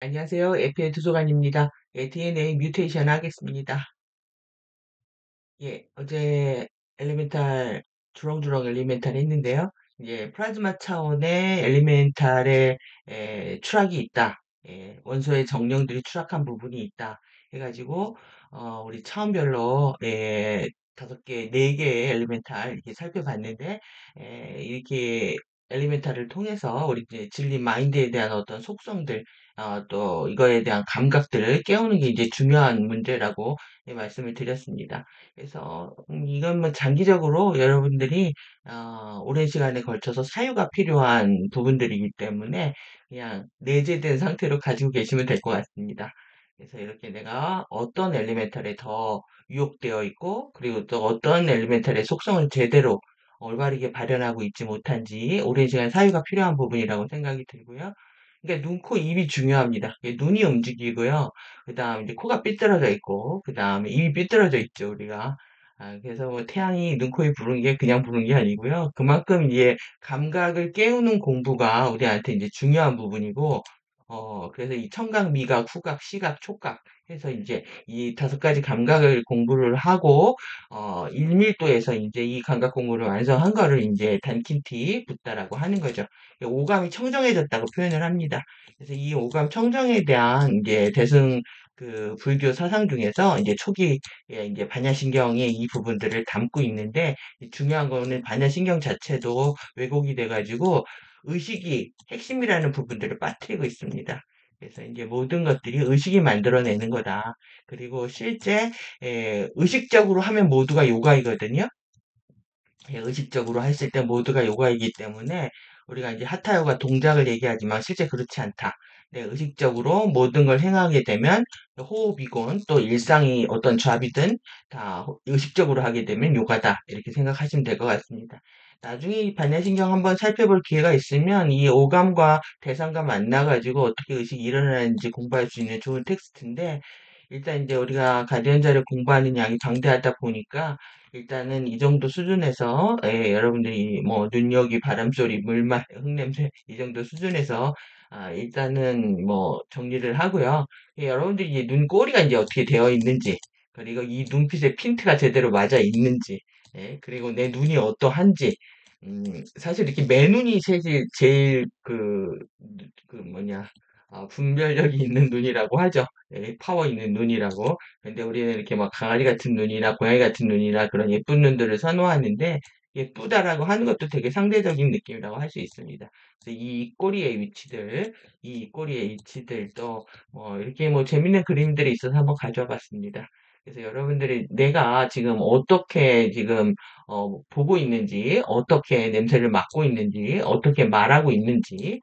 안녕하세요. 에피의 투소관입니다. DNA 뮤테이션 하겠습니다. 예, 어제 주렁주렁 엘리멘탈 했는데요. 이제 플라즈마 차원의 엘리멘탈의 추락이 있다. 원소의 정령들이 추락한 부분이 있다. 해가지고 우리 차원별로 다섯 개, 네 개의 엘리멘탈 이렇게 살펴봤는데 이렇게 엘리멘탈을 통해서 우리 이제 진리 마인드에 대한 어떤 속성들, 또 이거에 대한 감각들을 깨우는 게 이제 중요한 문제라고 말씀을 드렸습니다. 그래서 이건 뭐 장기적으로 여러분들이 오랜 시간에 걸쳐서 사유가 필요한 부분들이기 때문에 그냥 내재된 상태로 가지고 계시면 될 것 같습니다. 그래서 이렇게 내가 어떤 엘리멘탈에 더 유혹되어 있고 그리고 또 어떤 엘리멘탈의 속성을 제대로 올바르게 발현하고 있지 못한지 오랜 시간 사유가 필요한 부분이라고 생각이 들고요. 그러니까 눈, 코, 입이 중요합니다. 눈이 움직이고요. 그 다음 이제 코가 삐뚤어져 있고, 그 다음에 입이 삐뚤어져 있죠, 우리가. 그래서 뭐 태양이 눈, 코, 입 부는 게 그냥 부는 게 아니고요. 그만큼 이제 감각을 깨우는 공부가 우리한테 이제 중요한 부분이고, 그래서 이 청각, 미각, 후각, 시각, 촉각 해서 이제 이 다섯 가지 감각을 공부를 하고, 1밀도에서 이제 이 감각 공부를 완성한 거를 이제 단킨티 붓다라고 하는 거죠. 오감이 청정해졌다고 표현을 합니다. 그래서 이 오감 청정에 대한 이제 대승 그 불교 사상 중에서 이제 초기에 이제 반야신경의 이 부분들을 담고 있는데 중요한 거는 반야신경 자체도 왜곡이 돼가지고 의식이 핵심이라는 부분들을 빠뜨리고 있습니다. 그래서 이제 모든 것들이 의식이 만들어내는 거다. 그리고 실제 의식적으로 하면 모두가 요가이거든요. 의식적으로 했을 때 모두가 요가이기 때문에 우리가 이제 하타 요가 동작을 얘기하지만 실제 그렇지 않다. 의식적으로 모든 걸 행하게 되면 호흡이건 또 일상이 어떤 잡이든 다 의식적으로 하게 되면 요가다. 이렇게 생각하시면 될 것 같습니다. 나중에 이 반야신경 한번 살펴볼 기회가 있으면 이 오감과 대상과 만나가지고 어떻게 의식이 일어나는지 공부할 수 있는 좋은 텍스트인데 일단 이제 우리가 가디언자를 공부하는 양이 방대하다 보니까 일단은 이 정도 수준에서 여러분들이 뭐 눈여기, 바람소리, 물말, 흙냄새 이 정도 수준에서 일단은 뭐 정리를 하고요. 여러분들이 이제 눈꼬리가 이제 어떻게 되어 있는지 그리고 이 눈빛의 핀트가 제대로 맞아 있는지 그리고 내 눈이 어떠한지 사실 이렇게 맨눈이 제일 그 뭐냐 분별력이 있는 눈이라고 하죠. 파워 있는 눈이라고. 근데 우리는 이렇게 막 강아지 같은 눈이나 고양이 같은 눈이나 그런 예쁜 눈들을 선호하는데 예쁘다라고 하는 것도 되게 상대적인 느낌이라고 할 수 있습니다. 그래서 이 꼬리의 위치들 또 이렇게 뭐 재밌는 그림들이 있어서 한번 가져와 봤습니다. 그래서 여러분들이 내가 지금 어떻게 지금 보고 있는지, 어떻게 냄새를 맡고 있는지, 어떻게 말하고 있는지,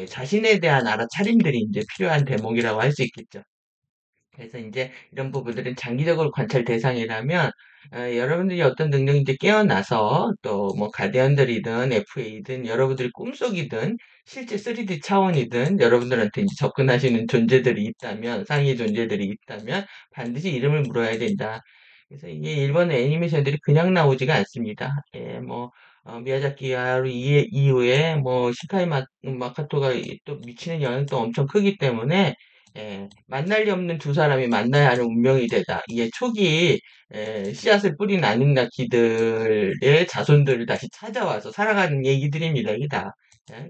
자신에 대한 알아차림들이 이제 필요한 대목이라고 할 수 있겠죠. 그래서 이제 이런 부분들은 장기적으로 관찰 대상이라면 여러분들이 어떤 능력이 이제 깨어나서 또 뭐 가디언들이든 FA든 여러분들이 꿈속이든 실제 3D 차원이든 여러분들한테 이제 접근하시는 존재들이 있다면 상위 존재들이 있다면 반드시 이름을 물어야 된다. 그래서 이게 일본 애니메이션들이 그냥 나오지가 않습니다. 뭐 미야자키 하루 이후에 뭐 마카토가 또 미치는 영향도 엄청 크기 때문에 만날 리 없는 두 사람이 만나야 하는 운명이 되다. 이게 초기 씨앗을 뿌린 아닌나키들의 자손들을 다시 찾아와서 살아가는 얘기들입니다. 이게 다.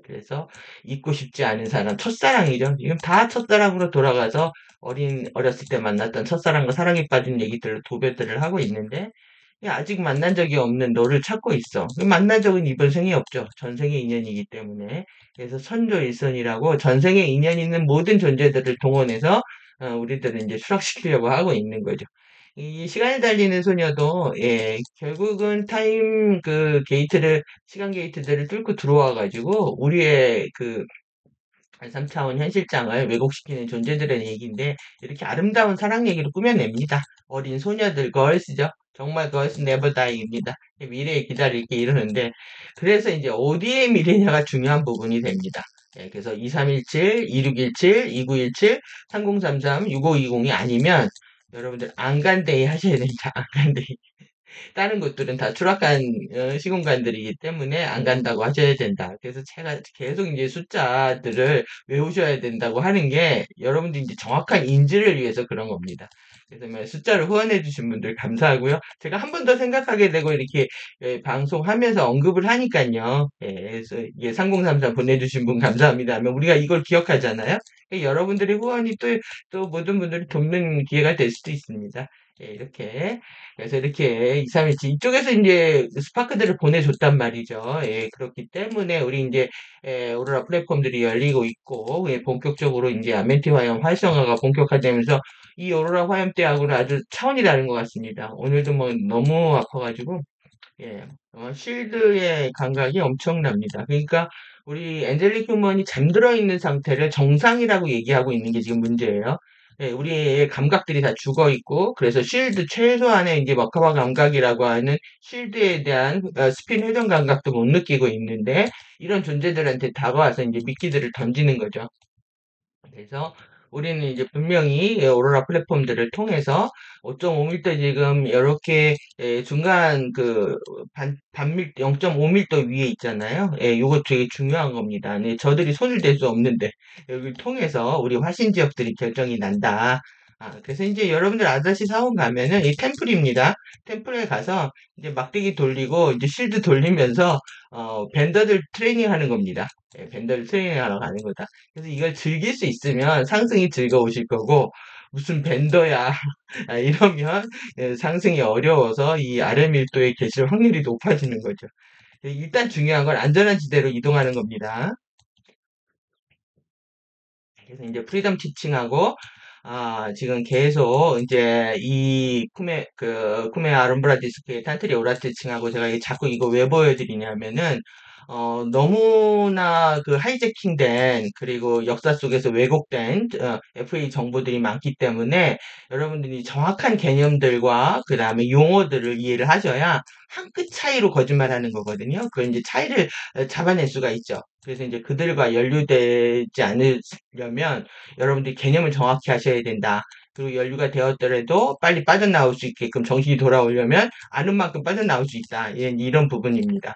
그래서 잊고 싶지 않은 사람, 첫사랑이죠. 지금 다 첫사랑으로 돌아가서 어렸을 때 만났던 첫사랑과 사랑에 빠진 얘기들을 도배들을 하고 있는데 아직 만난 적이 없는 너를 찾고 있어. 만난 적은 이번 생에 없죠. 전생의 인연이기 때문에. 그래서 선조일선이라고 전생에 인연 있는 모든 존재들을 동원해서 우리들은 이제 수락시키려고 하고 있는 거죠. 이 시간을 달리는 소녀도 결국은 시간 게이트들을 뚫고 들어와 가지고 우리의 그 3차원 현실장을 왜곡시키는 존재들의 얘기인데 이렇게 아름다운 사랑 얘기를 꾸며냅니다. 어린 소녀들 걸스죠. 정말 걸스 네버 다이입니다. 미래에 기다릴게 이러는데 그래서 이제 어디에 미래냐가 중요한 부분이 됩니다. 그래서 2317, 2617, 2917, 3033, 6520이 아니면 여러분들 안간데이 하셔야 됩니다. 안간데이. 다른 곳들은 다 추락한 시공간들이기 때문에 안 간다고 하셔야 된다. 그래서 제가 계속 이제 숫자들을 외우셔야 된다고 하는 게 여러분들이 이제 정확한 인지를 위해서 그런 겁니다. 그래서 뭐 숫자를 후원해 주신 분들 감사하고요. 제가 한 번 더 생각하게 되고 이렇게 방송하면서 언급을 하니까요. 예, 그래서 이게 3033 보내주신 분 감사합니다 하면 우리가 이걸 기억하잖아요. 여러분들의 후원이 또 모든 분들이 돕는 기회가 될 수도 있습니다. 예, 이렇게. 그래서 이렇게 2, 3일치 이쪽에서 이제 스파크들을 보내줬단 말이죠. 예, 그렇기 때문에 우리 이제 오로라 플랫폼들이 열리고 있고, 예, 본격적으로 이제 아멘티 화염 활성화가 본격화되면서 이 오로라 화염대하고는 아주 차원이 다른 것 같습니다. 오늘도 뭐 너무 아파가지고 예, 쉴드의 감각이 엄청납니다. 그러니까 우리 엔젤릭 휴먼이 잠들어 있는 상태를 정상이라고 얘기하고 있는 게 지금 문제예요. 예, 우리의 감각들이 다 죽어 있고, 그래서 쉴드 최소한의 이제 머카바 감각이라고 하는 쉴드에 대한 스핀 회전 감각도 못 느끼고 있는데, 이런 존재들한테 다가와서 이제 미끼들을 던지는 거죠. 그래서 우리는 이제 분명히 오로라 플랫폼들을 통해서 5.5밀도 지금 이렇게 중간 그 반밀 0.5밀도 위에 있잖아요. 예, 요거 되게 중요한 겁니다. 네, 저들이 손을 댈 수 없는데 여기를 통해서 우리 화신 지역들이 결정이 난다. 그래서 이제 여러분들 아다시 사원 가면은 이 템플입니다. 템플에 가서 이제 막대기 돌리고 이제 실드 돌리면서 벤더들 트레이닝 하는 겁니다. 예, 벤더를 트레이닝 하러 가는 거다. 그래서 이걸 즐길 수 있으면 상승이 즐거우실 거고, 무슨 밴더야, 이러면 상승이 어려워서 이 아래 밀도에 계실 확률이 높아지는 거죠. 일단 중요한 건 안전한 지대로 이동하는 겁니다. 그래서 이제 프리덤 티칭하고, 지금 계속 이제 이 쿠메 아름브라 디스크의 탄트리 오라 티칭하고 제가 자꾸 이거 왜 보여드리냐면은, 너무나 그 하이제킹된, 그리고 역사 속에서 왜곡된, FA 정보들이 많기 때문에 여러분들이 정확한 개념들과 그 다음에 용어들을 이해를 하셔야 한 끗 차이로 거짓말하는 거거든요. 그 이제 차이를 잡아낼 수가 있죠. 그래서 이제 그들과 연루되지 않으려면 여러분들이 개념을 정확히 하셔야 된다. 그리고 연루가 되었더라도 빨리 빠져나올 수 있게끔 정신이 돌아오려면 아는 만큼 빠져나올 수 있다. 이런 부분입니다.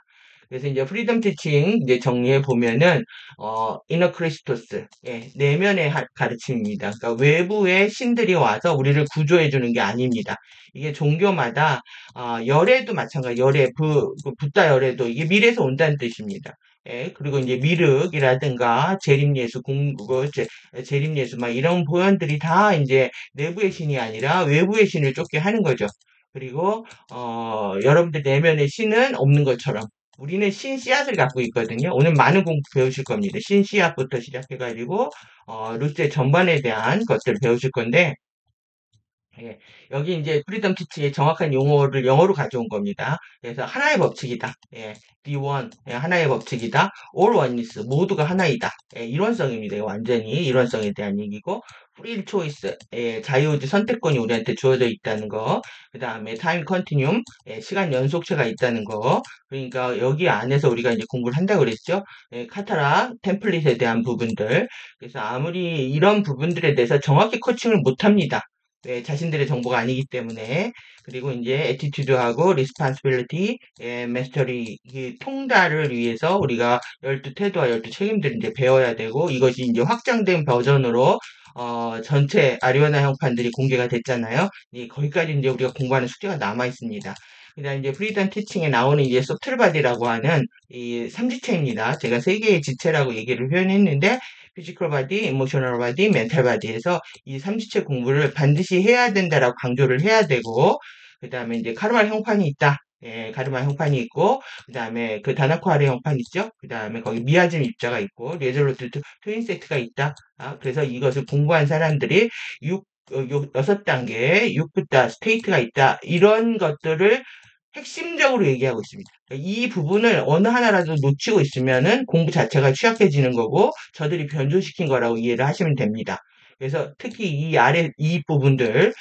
그래서 이제 프리덤 티칭 이제 정리해 보면은 이너 크리스토스 내면의 가르침입니다. 그러니까 외부의 신들이 와서 우리를 구조해 주는 게 아닙니다. 이게 종교마다 열애도 마찬가지. 열애 그 붓다 열애도 이게 밀에서 온다는 뜻입니다. 예, 그리고 이제 미륵이라든가 재림예수, 재림예수, 막 이런 보현들이 다 이제 내부의 신이 아니라 외부의 신을 쫓게 하는 거죠. 그리고, 여러분들 내면의 신은 없는 것처럼 우리는 신 씨앗을 갖고 있거든요. 오늘 많은 공부 배우실 겁니다. 신 씨앗부터 시작해가지고, 루스의 전반에 대한 것들 배우실 건데, 예, 여기 이제 프리덤 티치의 정확한 용어를 영어로 가져온 겁니다. 그래서 하나의 법칙이다. 예, D1, 하나의 법칙이다. All oneness, 모두가 하나이다. 예, 일원성입니다. 완전히 일원성에 대한 얘기고, free choice, 자유의지 선택권이 우리한테 주어져 있다는 거. 그 다음에 time continuum, 시간 연속체가 있다는 거. 그러니까 여기 안에서 우리가 이제 공부를 한다고 그랬죠. 카타라, 템플릿에 대한 부분들. 그래서 아무리 이런 부분들에 대해서 정확히 코칭을 못 합니다. 자신들의 정보가 아니기 때문에. 그리고 이제 에티튜드하고 리스판시빌리티, 메스터리 이 통달을 위해서 우리가 12태도와 12책임들을 이제 배워야 되고, 이것이 이제 확장된 버전으로 전체 아리오나 형판들이 공개가 됐잖아요. 거기까지 이제 우리가 공부하는 숙제가 남아 있습니다. 그다음 이제 프리덤 티칭에 나오는 이제 소프트바디라고 하는 이 삼지체입니다. 제가 세 개의 지체라고 얘기를 표현했는데, 피지컬 바디, 이모셔널 바디, 멘탈 바디에서 이 삼지체 공부를 반드시 해야 된다라고 강조를 해야 되고, 그 다음에 이제 카르마 형판이 있다. 예, 가르마 형판이 있고, 그 다음에 그 다나코아레 형판 있죠? 그 다음에 거기 미아즘 입자가 있고, 레졸루트 트윈 세트가 있다. 그래서 이것을 공부한 사람들이 6단계, 6부터 스테이트가 있다. 이런 것들을 핵심적으로 얘기하고 있습니다. 이 부분을 어느 하나라도 놓치고 있으면은 공부 자체가 취약해지는 거고 저들이 변조시킨 거라고 이해를 하시면 됩니다. 그래서 특히 이 아래 이 부분들은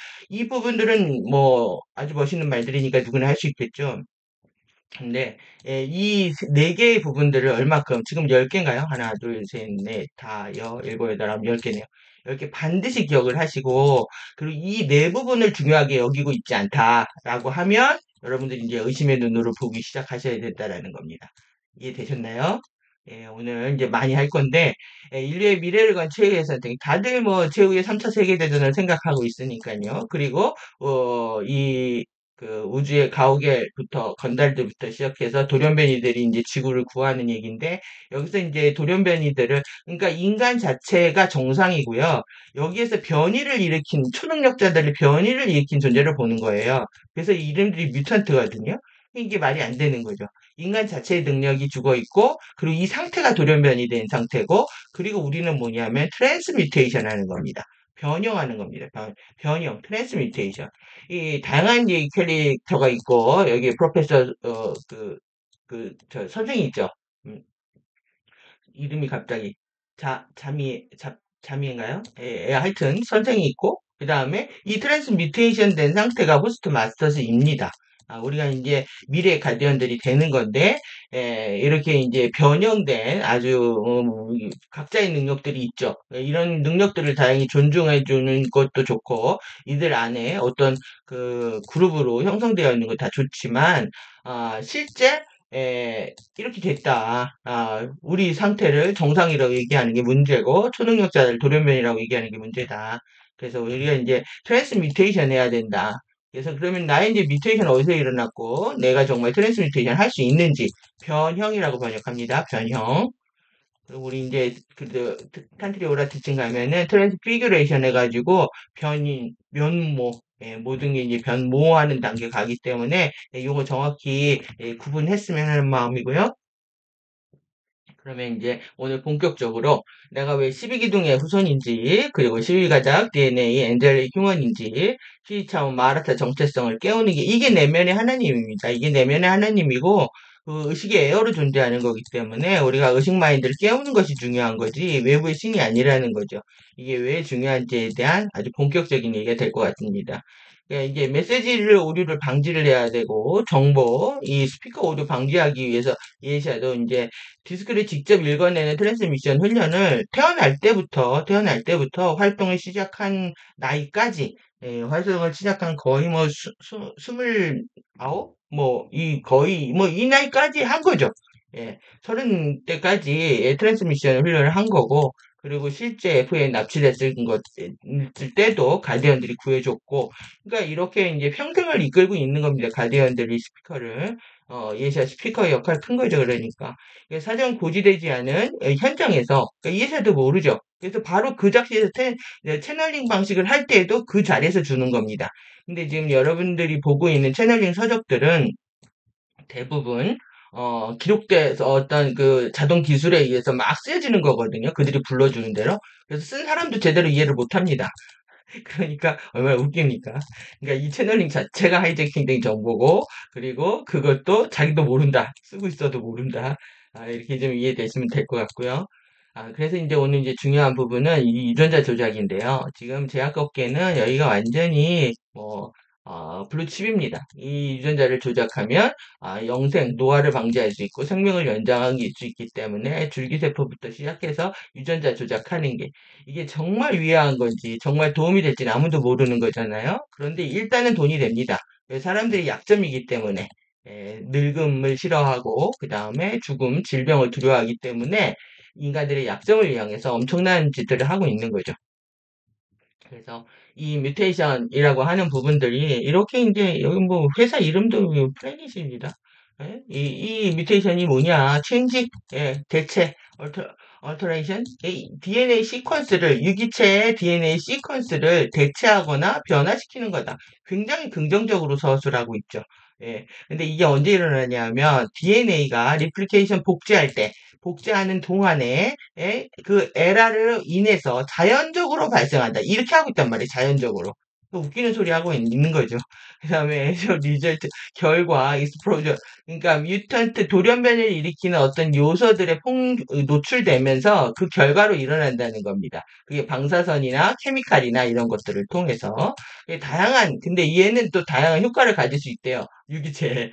뭐 아주 멋있는 말들이니까 누구나 할 수 있겠죠. 근데 이 네 개의 부분들을 얼마큼 지금 10개인가요? 하나, 둘, 셋, 넷, 다, 일곱, 여덟, 아홉, 10개네요. 10개 반드시 기억을 하시고 그리고 이 네 부분을 중요하게 여기고 있지 않다라고 하면 여러분들이 이제 의심의 눈으로 보기 시작하셔야 된다라는 겁니다. 이해되셨나요? 예, 오늘 이제 많이 할 건데, 예, 인류의 미래를 건 최후의 선택. 다들 뭐 최후의 3차 세계대전을 생각하고 있으니까요. 그리고, 그 우주의 가오갤부터, 건달들부터 시작해서 돌연변이들이 이제 지구를 구하는 얘기인데, 여기서 이제 돌연변이들을, 그러니까 인간 자체가 정상이고요. 여기에서 변이를 일으킨, 초능력자들이 변이를 일으킨 존재를 보는 거예요. 그래서 이 이름들이 뮤턴트거든요. 이게 말이 안 되는 거죠. 인간 자체의 능력이 죽어 있고, 그리고 이 상태가 돌연변이 된 상태고, 그리고 우리는 뭐냐면 트랜스뮤테이션 하는 겁니다. 변형하는 겁니다. 변형, 트랜스뮤테이션. 이 다양한 이 캐릭터가 있고, 여기 프로페서, 저 선생이 있죠. 음, 이름이 갑자기 자미인가요? 예, 예, 하여튼 선생이 있고 그 다음에 이 트랜스 뮤테이션 된 상태가 호스트 마스터즈입니다. 우리가 이제 미래 가디언들이 되는 건데 이렇게 이제 변형된 아주 각자의 능력들이 있죠. 이런 능력들을 다행히 존중해 주는 것도 좋고 이들 안에 어떤 그 그룹으로 형성되어 있는 거 다 좋지만 실제 이렇게 됐다. 우리 상태를 정상이라고 얘기하는 게 문제고, 초능력자를 돌연변이라고 얘기하는 게 문제다. 그래서 우리가 이제 트랜스뮤테이션 해야 된다. 그래서 그러면 나의 이제 뮤테이션 어디서 일어났고, 내가 정말 트랜스뮤테이션 할 수 있는지, 변형이라고 번역합니다. 변형. 그리고 우리 이제 그 컨트리 오라 티칭 가면은 트랜스피규레이션 해가지고 변인, 면모, 모든 게 이제 변모하는 단계 가기 때문에 이거 정확히 구분했으면 하는 마음이고요. 그러면 이제 오늘 본격적으로 내가 왜 12기둥의 후손인지, 그리고 12가작 DNA 엔젤릭 흉원인지, 12차원 마라타 정체성을 깨우는 게, 이게 내면의 하나님입니다. 이게 내면의 하나님이고, 그 의식이 에어로 존재하는 거기 때문에 우리가 의식 마인드를 깨우는 것이 중요한 거지, 외부의 신이 아니라는 거죠. 이게 왜 중요한지에 대한 아주 본격적인 얘기가 될 것 같습니다. 이게 메시지를 오류를 방지를 해야 되고 정보 이 스피커 오류 방지하기 위해서 예시도 이제 디스크를 직접 읽어내는 트랜스미션 훈련을 태어날 때부터 활동을 시작한 나이까지 활동을 시작한 거의 뭐 스물아홉 거의 뭐 이 나이까지 한 거죠. 예, 30대까지 트랜스미션 훈련을 한 거고 그리고 실제 F에 납치됐을 때도 가디언들이 구해줬고 그러니까 이렇게 이제 평생을 이끌고 있는 겁니다. 가디언들이 스피커를 예시아 스피커의 역할 큰 거죠. 그러니까 사전 고지되지 않은 현장에서 그러니까 예시아도 모르죠. 그래서 바로 그 작시에서 채널링 방식을 할 때에도 그 자리에서 주는 겁니다. 근데 지금 여러분들이 보고 있는 채널링 서적들은 대부분 기록돼서 어떤 그 자동 기술에 의해서 막 쓰여지는 거거든요. 그들이 불러주는 대로. 그래서 쓴 사람도 제대로 이해를 못 합니다. 그러니까 얼마나 웃깁니까? 그러니까 이 채널링 자체가 하이제킹된 정보고 그리고 그것도 자기도 모른다. 쓰고 있어도 모른다. 이렇게 좀 이해되시면 될 것 같고요. 그래서 이제 오늘 이제 중요한 부분은 이 유전자 조작인데요. 지금 제약업계는 여기가 완전히 블루칩입니다. 이 유전자를 조작하면 영생, 노화를 방지할 수 있고 생명을 연장할 수 있기 때문에 줄기세포부터 시작해서 유전자 조작하는 게 이게 정말 위험한 건지 정말 도움이 될지는 아무도 모르는 거잖아요. 그런데 일단은 돈이 됩니다. 왜 사람들이 약점이기 때문에 늙음을 싫어하고 그 다음에 죽음, 질병을 두려워하기 때문에 인간들의 약점을 이용해서 엄청난 짓들을 하고 있는 거죠. 그래서 이 뮤테이션이라고 하는 부분들이 이렇게 이제 여기 뭐 회사 이름도 플래닛입니다. 예? 이 뮤테이션이 뭐냐? 체인지, 대체, 얼터레이션, DNA 시퀀스를 유기체의 DNA 시퀀스를 대체하거나 변화시키는 거다. 굉장히 긍정적으로 서술하고 있죠. 근데 이게 언제 일어나냐면 DNA가 리플리케이션 복제할 때 복제하는 동안에 그 에러를 인해서 자연적으로 발생한다. 이렇게 하고 있단 말이에요. 자연적으로. 웃기는 소리 하고 있는 거죠. 그 다음에 리절트, 결과, 익스플로전. 그러니까 뮤턴트 돌연변이를 일으키는 어떤 요소들의 노출되면서 그 결과로 일어난다는 겁니다. 그게 방사선이나 케미칼이나 이런 것들을 통해서 다양한 근데 얘는 또 다양한 효과를 가질 수 있대요. 유기체에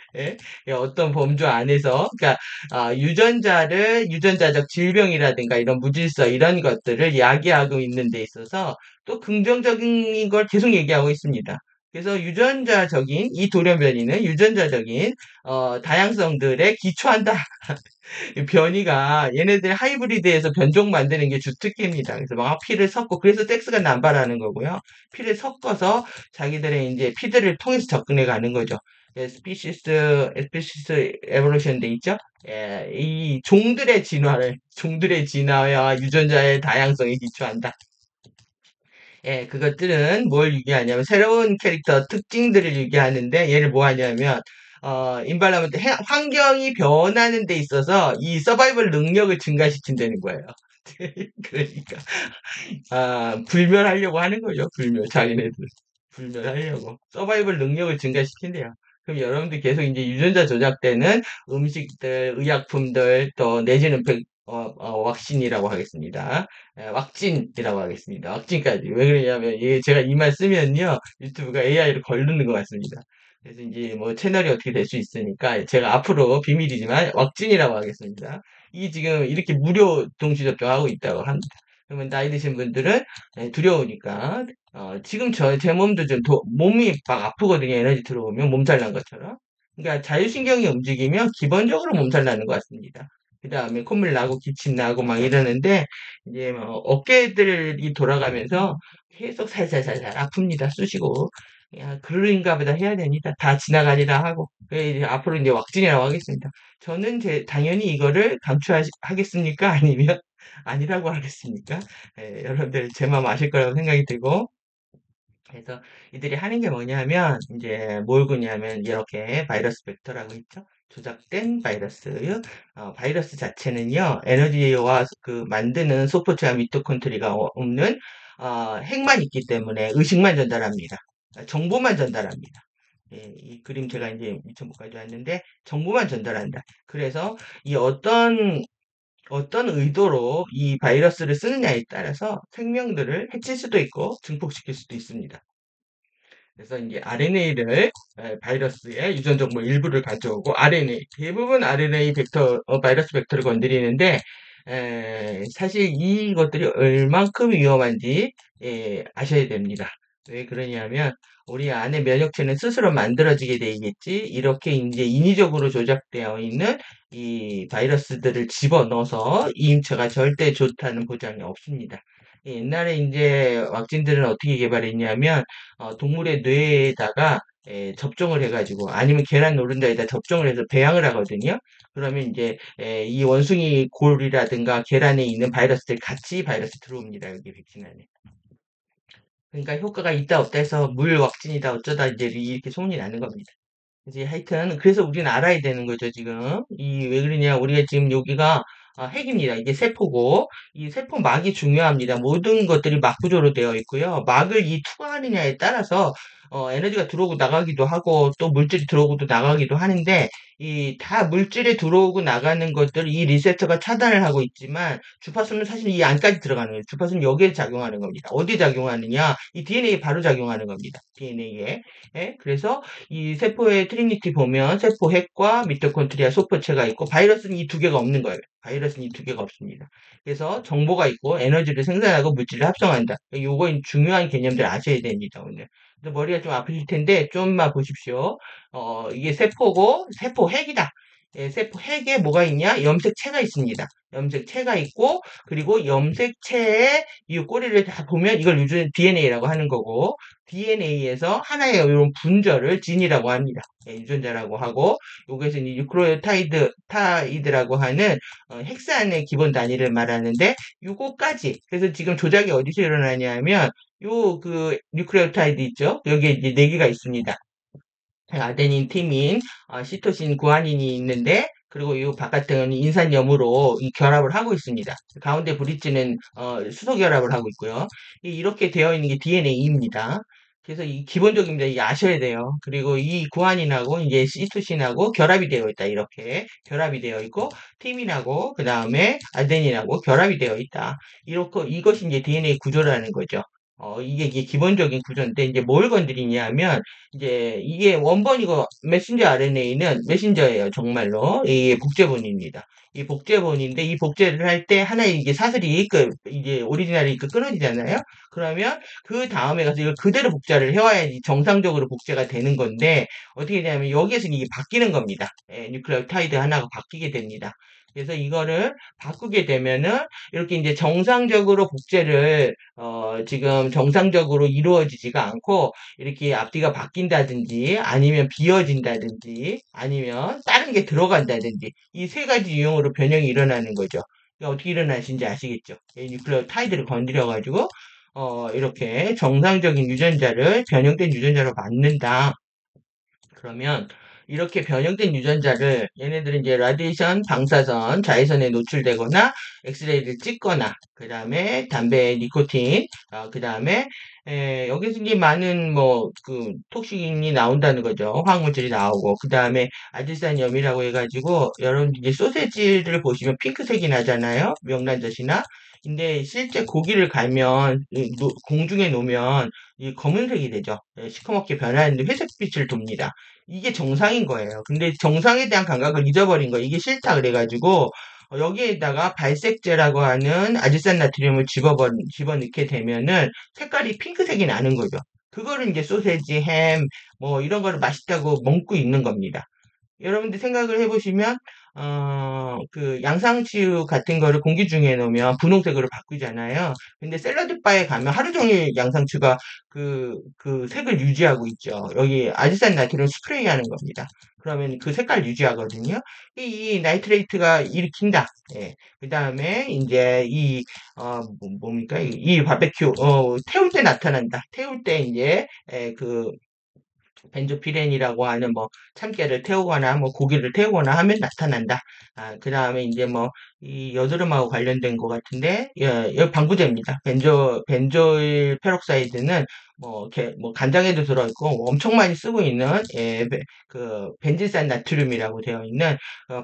어떤 범주 안에서 그러니까 유전자적 질병이라든가 이런 무질서 이런 것들을 야기하고 있는 데 있어서 또 긍정적인 걸 계속 얘기하고 있습니다. 그래서 유전자적인 이 돌연변이는 유전자적인 다양성들에 기초한다. 변이가 얘네들 하이브리드에서 변종 만드는 게 주특기입니다. 그래서 막 피를 섞고 그래서 섹스가 남발하는 거고요. 피를 섞어서 자기들의 이제 피들을 통해서 접근해 가는 거죠. 스피시스 에볼루션 돼 있죠? 예, 이 종들의 진화와 유전자의 다양성에 기초한다. 예, 그것들은 뭘 유기하냐면 새로운 캐릭터 특징들을 유기하는데 얘를 뭐 하냐면 인발라먼트 환경이 변하는 데 있어서 이 서바이벌 능력을 증가시킨다는 거예요. 그러니까 불멸하려고 하는 거죠. 불멸 자기네들 불멸하려고 서바이벌 능력을 증가시킨대요. 그럼 여러분들 계속 이제 유전자 조작되는 음식들, 의약품들 또 내지는 왁신이라고 하겠습니다. 왁진이라고 하겠습니다. 왁진까지. 왜 그러냐면, 이게 제가 이 말 쓰면요, 유튜브가 AI를 걸르는 것 같습니다. 그래서 이제 뭐 채널이 어떻게 될 수 있으니까, 제가 앞으로 비밀이지만, 왁진이라고 하겠습니다. 이게 지금 이렇게 무료 동시 접종하고 있다고 합니다. 그러면 나이 드신 분들은 두려우니까, 지금 제 몸도 좀, 몸이 막 아프거든요. 에너지 들어오면 몸살 난 것처럼. 그러니까 자율신경이 움직이면 기본적으로 몸살 나는 것 같습니다. 그 다음에 콧물 나고 기침 나고 막 이러는데 이제 뭐 어깨들이 돌아가면서 계속 살살살살 아픕니다. 쑤시고 야 그런가 보다 해야 됩니다. 다 지나가리라 하고 이제 앞으로 이제 왁진이라고 하겠습니다. 저는 당연히 이거를 강추하겠습니까? 아니면 아니라고 하겠습니까? 여러분들 제 마음 아실 거라고 생각이 들고 그래서 이들이 하는 게 뭐냐면 이제 뭘 그냐면 이렇게 바이러스 벡터라고 있죠. 조작된 바이러스. 바이러스 자체는요 에너지와 그 만드는 소포체와 미토콘트리가 없는 핵만 있기 때문에 의식만 전달합니다. 정보만 전달합니다. 예, 이 그림 제가 이제 2000부까지 왔는데 정보만 전달한다. 그래서 이 어떤 의도로 이 바이러스를 쓰느냐에 따라서 생명들을 해칠 수도 있고 증폭시킬 수도 있습니다. 그래서 이제 RNA를 바이러스의 유전 정보 일부를 가져오고 RNA 대부분 RNA 벡터 바이러스 벡터를 건드리는데 사실 이것들이 얼만큼 위험한지 아셔야 됩니다. 왜 그러냐면 우리 안에 면역체는 스스로 만들어지게 되겠지 이렇게 이제 인위적으로 조작되어 있는 이 바이러스들을 집어넣어서 이임체가 절대 좋다는 보장이 없습니다. 옛날에 이제 왁진들은 어떻게 개발했냐면 동물의 뇌에다가 접종을 해가지고 아니면 계란 노른자에다 접종을 해서 배양을 하거든요. 그러면 이제 이 원숭이 골이라든가 계란에 있는 바이러스들 같이 바이러스 들어옵니다. 여기 백신 안에. 그러니까 효과가 있다 없다 해서 물 왁진이다 어쩌다 이제 이렇게 소문이 나는 겁니다. 이제 하여튼 그래서 우리는 알아야 되는 거죠 지금 이 왜 그러냐 우리가 지금 여기가 핵입니다. 이게 세포고 이 세포 막이 중요합니다. 모든 것들이 막 구조로 되어 있고요. 막을 이 투과하느냐에 따라서 에너지가 들어오고 나가기도 하고 또 물질이 들어오고도 나가기도 하는데 이 다 물질이 들어오고 나가는 것들 이 리셉터가 차단을 하고 있지만 주파수는 사실 이 안까지 들어가는 거예요. 주파수는 여기에 작용하는 겁니다. 어디 작용하느냐? 이 DNA에 바로 작용하는 겁니다. DNA에. 그래서 이 세포의 트리니티 보면 세포 핵과 미토콘트리아 소포체가 있고 바이러스는 이 두 개가 없는 거예요. 바이러스는 이 두 개가 없습니다. 그래서 정보가 있고 에너지를 생산하고 물질을 합성한다. 요거 중요한 개념들 아셔야 됩니다, 오늘. 머리가 좀 아프실 텐데 좀만 보십시오. 이게 세포고 세포 핵이다. 세포 핵에 뭐가 있냐? 염색체가 있습니다. 염색체가 있고 그리고 염색체의 이 꼬리를 다 보면 이걸 요즘 DNA라고 하는 거고 DNA에서 하나의 이런 분절을 진이라고 합니다. 유전자라고 하고 여기서 이제 뉴크레오타이드라고 하는 헥산의 기본 단위를 말하는데 요거까지 그래서 지금 조작이 어디서 일어나냐면 요 그 뉴크레오타이드 있죠? 여기에 이제 네 개가 있습니다. 아데닌, 티민, 시토신, 구아닌이 있는데 그리고 이 바깥에는 인산염으로 이 결합을 하고 있습니다. 가운데 브릿지는 수소 결합을 하고 있고요. 이렇게 되어 있는 게 DNA입니다. 그래서 이 기본적인 게 아셔야 돼요. 그리고 이 구아닌하고 이제 시토신하고 결합이 되어 있다. 이렇게 결합이 되어 있고 티민하고 그 다음에 아데닌하고 결합이 되어 있다. 이렇게 이것이 이제 DNA 구조라는 거죠. 이게 기본적인 구조인데, 이제 뭘 건드리냐면, 이제 이게 원본이고, 메신저 RNA는 메신저예요, 정말로. 이게 복제본입니다. 이 복제본인데, 이 복제를 할 때 하나의 이게 사슬이, 이제 오리지널이 끊어지잖아요? 그러면 그 다음에 가서 이걸 그대로 복제를 해와야지 정상적으로 복제가 되는 건데, 어떻게 되냐면, 여기에서 이게 바뀌는 겁니다. 뉴클레오타이드 하나가 바뀌게 됩니다. 그래서 이거를 바꾸게 되면은, 이렇게 이제 정상적으로 복제를 지금 정상적으로 이루어지지가 않고 이렇게 앞뒤가 바뀐다든지 아니면 비어진다든지 아니면 다른 게 들어간다든지 이 세 가지 유형으로 변형이 일어나는 거죠. 그러니까 어떻게 일어나시는지 아시겠죠? 이 뉴클레오타이드를 건드려 가지고 이렇게 정상적인 유전자를 변형된 유전자로 만든다. 그러면 이렇게 변형된 유전자를 얘네들은 이제 라디에이션 방사선 자외선에 노출되거나 엑스레이를 찍거나 그 다음에 담배 니코틴 그 다음에 여기서 이제 많은 뭐 그 톡신이 나온다는 거죠. 화학물질이 나오고 그 다음에 아질산염이라고 해가지고 여러분 이제 소세지를 보시면 핑크색이 나잖아요. 명란젓이나 근데 실제 고기를 갈면 공중에 놓으면 이 검은색이 되죠. 시커멓게 변하는데 회색빛을 돕니다. 이게 정상인 거예요. 근데 정상에 대한 감각을 잊어버린 거 이게 싫다 그래가지고 여기에다가 발색제라고 하는 아질산 나트륨을 집어넣게 되면은 색깔이 핑크색이 나는 거죠. 그거를 이제 소세지, 햄, 뭐 이런 거를 맛있다고 먹고 있는 겁니다. 여러분들 생각을 해보시면, 그 양상추 같은 거를 공기 중에 넣으면 분홍색으로 바뀌잖아요. 근데 샐러드 바에 가면 하루 종일 양상추가 그 색을 유지하고 있죠. 여기 아지산 나트륨 스프레이 하는 겁니다. 그러면 그 색깔 유지하거든요. 이 나이트레이트가 일으킨다. 예. 그 다음에 이제 뭡니까? 이 바베큐, 태울 때 나타난다. 태울 때 이제, 벤조피렌이라고 하는 뭐 참깨를 태우거나 뭐 고기를 태우거나 하면 나타난다. 그 다음에 이제 뭐 이 여드름하고 관련된 것 같은데, 이 방부제입니다. 벤조일 페록사이드는 뭐 간장에도 들어있고 엄청 많이 쓰고 있는 그 벤질산 나트륨이라고 되어 있는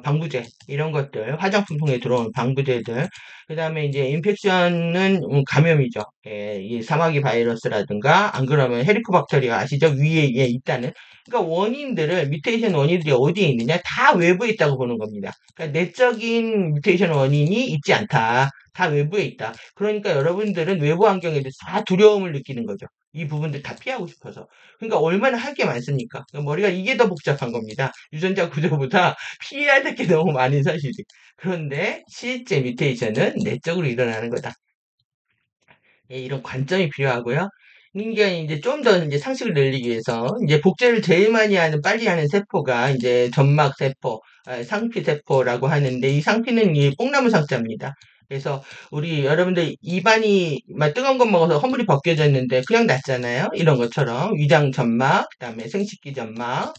방부제 이런 것들 화장품통에 들어오는 방부제들 그 다음에 이제 인펙션은 감염이죠. 이 사마귀 바이러스라든가 안 그러면 헤리코박테리아 아시죠? 위에 있다는. 그러니까 원인들을 뮤테이션 원인들이 어디에 있느냐? 다 외부에 있다고 보는 겁니다. 그러니까 내적인 뮤테이션 원인이 있지 않다. 다 외부에 있다. 그러니까 여러분들은 외부 환경에 대해서 다 두려움을 느끼는 거죠. 이 부분들 다 피하고 싶어서. 그러니까 얼마나 할 게 많습니까? 그러니까 머리가 이게 더 복잡한 겁니다. 유전자 구조보다 피해야 될 게 너무 많은 사실이. 그런데 실제 뮤테이션은 내적으로 일어나는 거다. 예, 이런 관점이 필요하고요. 인간이 이제 좀 더 이제 상식을 늘리기 위해서 이제 복제를 제일 많이 하는 빨리 하는 세포가 이제 점막 세포, 상피 세포라고 하는데 이 상피는 이 뽕나무 상자입니다. 그래서 우리 여러분들 입안이 막 뜨거운 거 먹어서 허물이 벗겨졌는데 그냥 낫잖아요. 이런 것처럼 위장 점막, 그다음에 생식기 점막,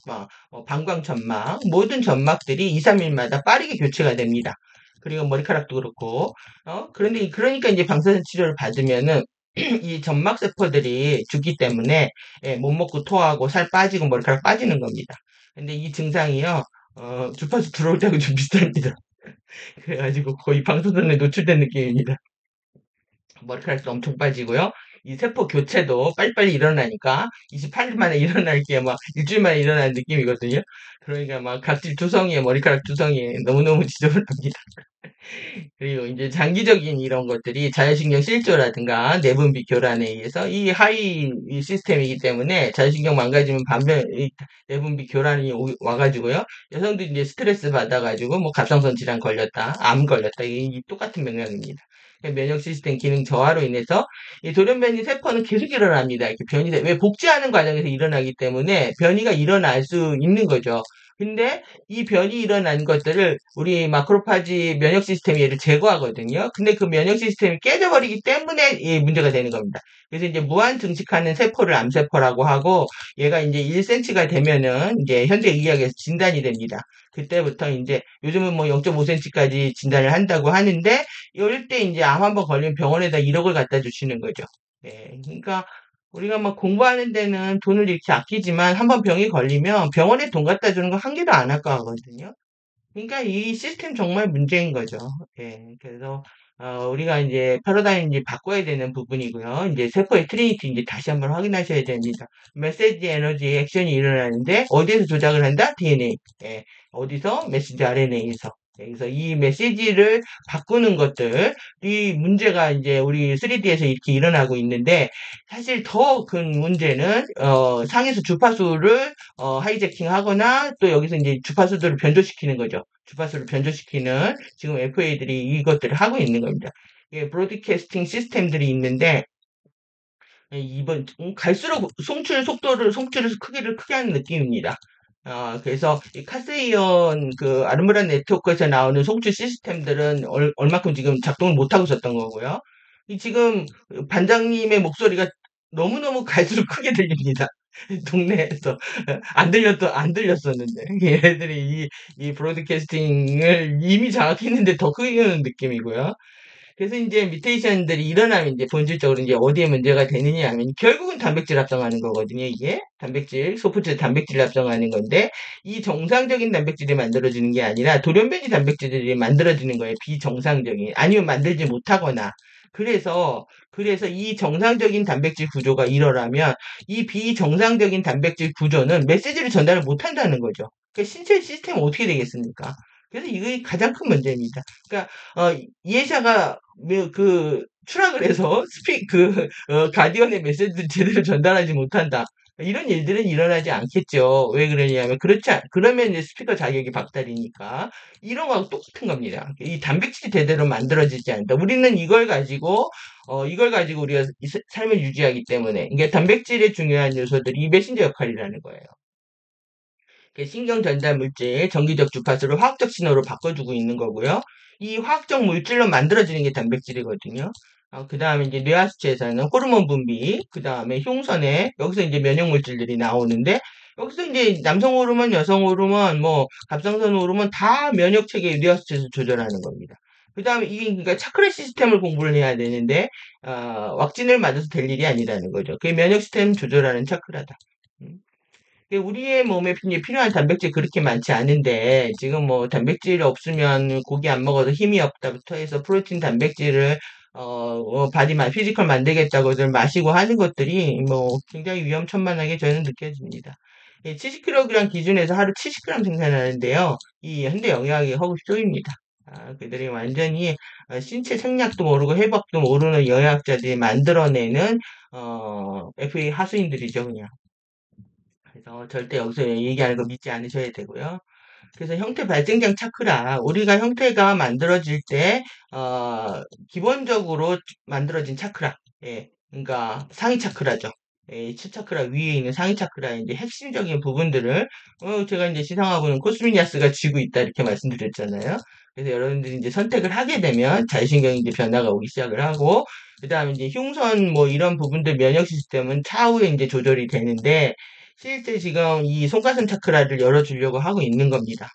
방광 점막 모든 점막들이 2, 3일마다 빠르게 교체가 됩니다. 그리고 머리카락도 그렇고 그런데 그러니까 이제 방사선 치료를 받으면은 이 점막 세포들이 죽기 때문에 못 먹고 토하고 살 빠지고 머리카락 빠지는 겁니다. 근데 이 증상이요, 주파수 들어올 때하고 좀 비슷합니다. 그래가지고 거의 방사선에 노출된 느낌입니다. 머리카락도 엄청 빠지고요. 이 세포 교체도 빨리빨리 일어나니까 28일 만에 일어날 게 막 일주일 만에 일어나는 느낌이거든요. 그러니까 막 각질 투성이에 머리카락 투성이에 너무너무 지저분합니다. 그리고 이제 장기적인 이런 것들이 자율신경 실조라든가 내분비 교란에 의해서 이 하위 시스템이기 때문에 자율신경 망가지면 반면 내분비 교란이 와가지고요. 여성들이 이제 스트레스 받아가지고 뭐 갑상선 질환 걸렸다, 암 걸렸다 이 똑같은 맥락입니다. 면역 시스템 기능 저하로 인해서 이 돌연변이 세포는 계속 일어납니다. 이렇게 왜 복제하는 과정에서 일어나기 때문에 변이가 일어날 수 있는 거죠. 근데 이 변이 일어난 것들을 우리 마크로파지 면역 시스템이 얘를 제거하거든요. 근데 그 면역 시스템이 깨져버리기 때문에 이 문제가 되는 겁니다. 그래서 이제 무한 증식하는 세포를 암세포라고 하고 얘가 이제 1cm가 되면은 이제 현대 의학에서 진단이 됩니다. 그때부터 이제 요즘은 뭐 0.5cm까지 진단을 한다고 하는데 이럴 때 이제 암 한 번 걸리면 병원에다 1억을 갖다 주시는 거죠. 네, 그러니까 우리가 막 공부하는 데는 돈을 이렇게 아끼지만 한번 병이 걸리면 병원에 돈 갖다 주는 거 한 개도 안 아까워하거든요. 그러니까 이 시스템 정말 문제인 거죠. 예, 그래서 우리가 이제 패러다임 이제 바꿔야 되는 부분이고요. 이제 세포의 트리니티 이제 다시 한번 확인하셔야 됩니다. 메시지 에너지 액션이 일어나는데 어디에서 조작을 한다? DNA. 예, 어디서? 메시지 RNA에서. 그래서 이 메시지를 바꾸는 것들, 이 문제가 이제 우리 3D에서 이렇게 일어나고 있는데, 사실 더 큰 문제는, 상에서 주파수를, 하이제킹 하거나, 또 여기서 이제 주파수들을 변조시키는 거죠. 주파수를 변조시키는 지금 FA들이 이것들을 하고 있는 겁니다. 예, 브로드캐스팅 시스템들이 있는데, 이번 갈수록 송출의 크기를 크게 하는 느낌입니다. 그래서 이 카세이언 그 아르무란 네트워크에서 나오는 송출 시스템들은 얼마큼 지금 작동을 못하고 있었던 거고요. 이 지금 반장님의 목소리가 너무너무 갈수록 크게 들립니다. 동네에서 안 들렸었는데 얘네들이 이 브로드캐스팅을 이미 장악했는데 더 크게 하는 느낌이고요. 그래서 이제 뮤테이션들이 일어나면 이제 본질적으로 이제 어디에 문제가 되느냐 하면 결국은 단백질 합성하는 거거든요. 이게 단백질, 소프트 단백질 합성하는 건데 이 정상적인 단백질이 만들어지는 게 아니라 돌연변이 단백질들이 만들어지는 거예요. 비정상적인 아니면 만들지 못하거나 그래서 이 정상적인 단백질 구조가 일어나면 이 비정상적인 단백질 구조는 메시지를 전달을 못 한다는 거죠. 그러니까 신체 시스템은 어떻게 되겠습니까? 그래서 이게 가장 큰 문제입니다. 그러니까 이해샤가 추락을 해서 가디언의 메시지를 제대로 전달하지 못한다. 이런 일들은 일어나지 않겠죠. 왜 그러냐면, 그러면 이제 스피커 자격이 박탈이니까. 이런 거하고 똑같은 겁니다. 이 단백질이 제대로 만들어지지 않는다. 우리는 이걸 가지고 우리가 삶을 유지하기 때문에. 이게 단백질의 중요한 요소들이 이 메신저 역할이라는 거예요. 신경 전달 물질, 전기적 주파수를 화학적 신호로 바꿔주고 있는 거고요. 이 화학적 물질로 만들어지는 게 단백질이거든요. 그 다음에 이제 뇌하수체에서는 호르몬 분비, 그 다음에 흉선에, 여기서 이제 면역 물질들이 나오는데, 여기서 이제 남성 호르몬, 여성 호르몬, 뭐, 갑상선 호르몬 다 면역 체계 뇌하수체에서 조절하는 겁니다. 그 다음에 이게, 그러니까 차크라 시스템을 공부를 해야 되는데, 왁진을 맞아서 될 일이 아니라는 거죠. 그게 면역 시스템 조절하는 차크라다. 음. 우리의 몸에 필요한 단백질 그렇게 많지 않은데, 지금 뭐 단백질 없으면 고기 안 먹어도 힘이 없다부터 해서 프로틴 단백질을, 피지컬 만들겠다고들 마시고 하는 것들이 뭐 굉장히 위험천만하게 저는 느껴집니다. 70kg 기준에서 하루 70g 생산하는데요. 이 현대영양의 허구쇼입니다. 그들이 완전히 신체 생략도 모르고 해박도 모르는 영양학자들이 만들어내는 FA 하수인들이죠, 그냥. 그래서 절대 여기서 얘기하는 거 믿지 않으셔야 되고요. 그래서 형태 발생장 차크라, 우리가 형태가 만들어질 때, 기본적으로 만들어진 차크라, 예, 그러니까 상위 차크라죠. 예, 치 차크라 위에 있는 상위 차크라의 이제 핵심적인 부분들을, 제가 이제 시상하고는 코스미니아스가 쥐고 있다, 이렇게 말씀드렸잖아요. 그래서 여러분들이 이제 선택을 하게 되면 자율신경이 이제 변화가 오기 시작을 하고, 그 다음에 이제 흉선 뭐 이런 부분들 면역 시스템은 차후에 이제 조절이 되는데, 실제 지금 이 손가슴 차크라를 열어주려고 하고 있는 겁니다.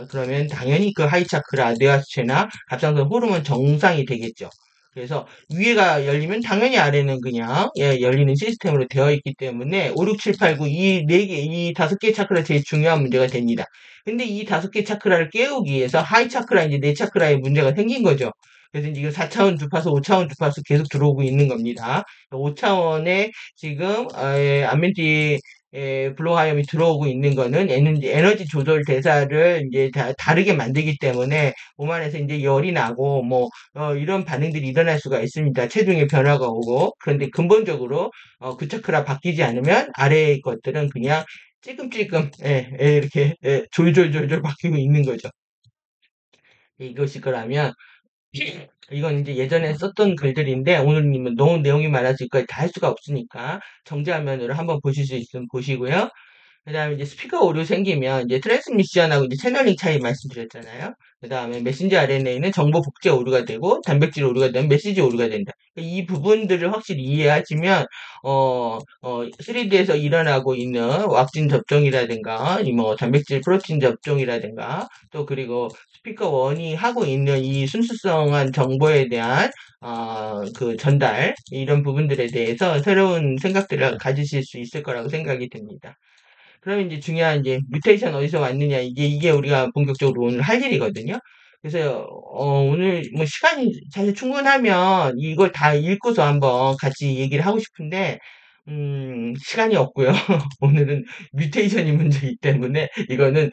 그러면 당연히 그 하이 차크라, 뇌하수체나 갑상선 호르몬 정상이 되겠죠. 그래서 위에가 열리면 당연히 아래는 그냥 열리는 시스템으로 되어 있기 때문에 5, 6, 7, 8, 9 이 네 개, 이 다섯 개 차크라 제일 중요한 문제가 됩니다. 근데 이 다섯 개 차크라를 깨우기 위해서 하이 차크라 이제 네 차크라에 문제가 생긴 거죠. 그래서 이제 이거 4차원 주파수, 5차원 주파수 계속 들어오고 있는 겁니다. 5차원에 지금 안면티 블루화염이 들어오고 있는 거는 에너지 조절 대사를 이제 다르게 만들기 때문에 몸 안에서 이제 열이 나고 뭐 이런 반응들이 일어날 수가 있습니다. 체중의 변화가 오고 그런데 근본적으로 그 차크라 바뀌지 않으면 아래의 것들은 그냥 찔끔찔끔 이렇게 졸졸졸졸 바뀌고 있는 거죠. 이것이 그러면 이건 이제 예전에 썼던 글들인데 오늘님은 너무 내용이 많아서 이까지 다 할 수가 없으니까 정지화면으로 한번 보실 수 있으면 보시고요. 그 다음에 이제 스피커 오류 생기면 이제 트랜스미션하고 이제 채널링 차이 말씀드렸잖아요. 그 다음에 메신저 RNA는 정보 복제 오류가 되고 단백질 오류가 되면 메시지 오류가 된다. 이 부분들을 확실히 이해하시면 3D에서 일어나고 있는 왁진 접종이라든가 이 뭐 단백질 프로틴 접종이라든가 또 그리고 스피커 원이 하고 있는 이 순수성한 정보에 대한 그 전달 이런 부분들에 대해서 새로운 생각들을 가지실 수 있을 거라고 생각이 듭니다. 그러면 이제 중요한 이제 뮤테이션 어디서 왔느냐 이게 우리가 본격적으로 오늘 할 일이거든요. 그래서 오늘 뭐 시간이 사실 충분하면 이걸 다 읽고서 한번 같이 얘기를 하고 싶은데 시간이 없고요. 오늘은 뮤테이션이 문제이기 때문에 이거는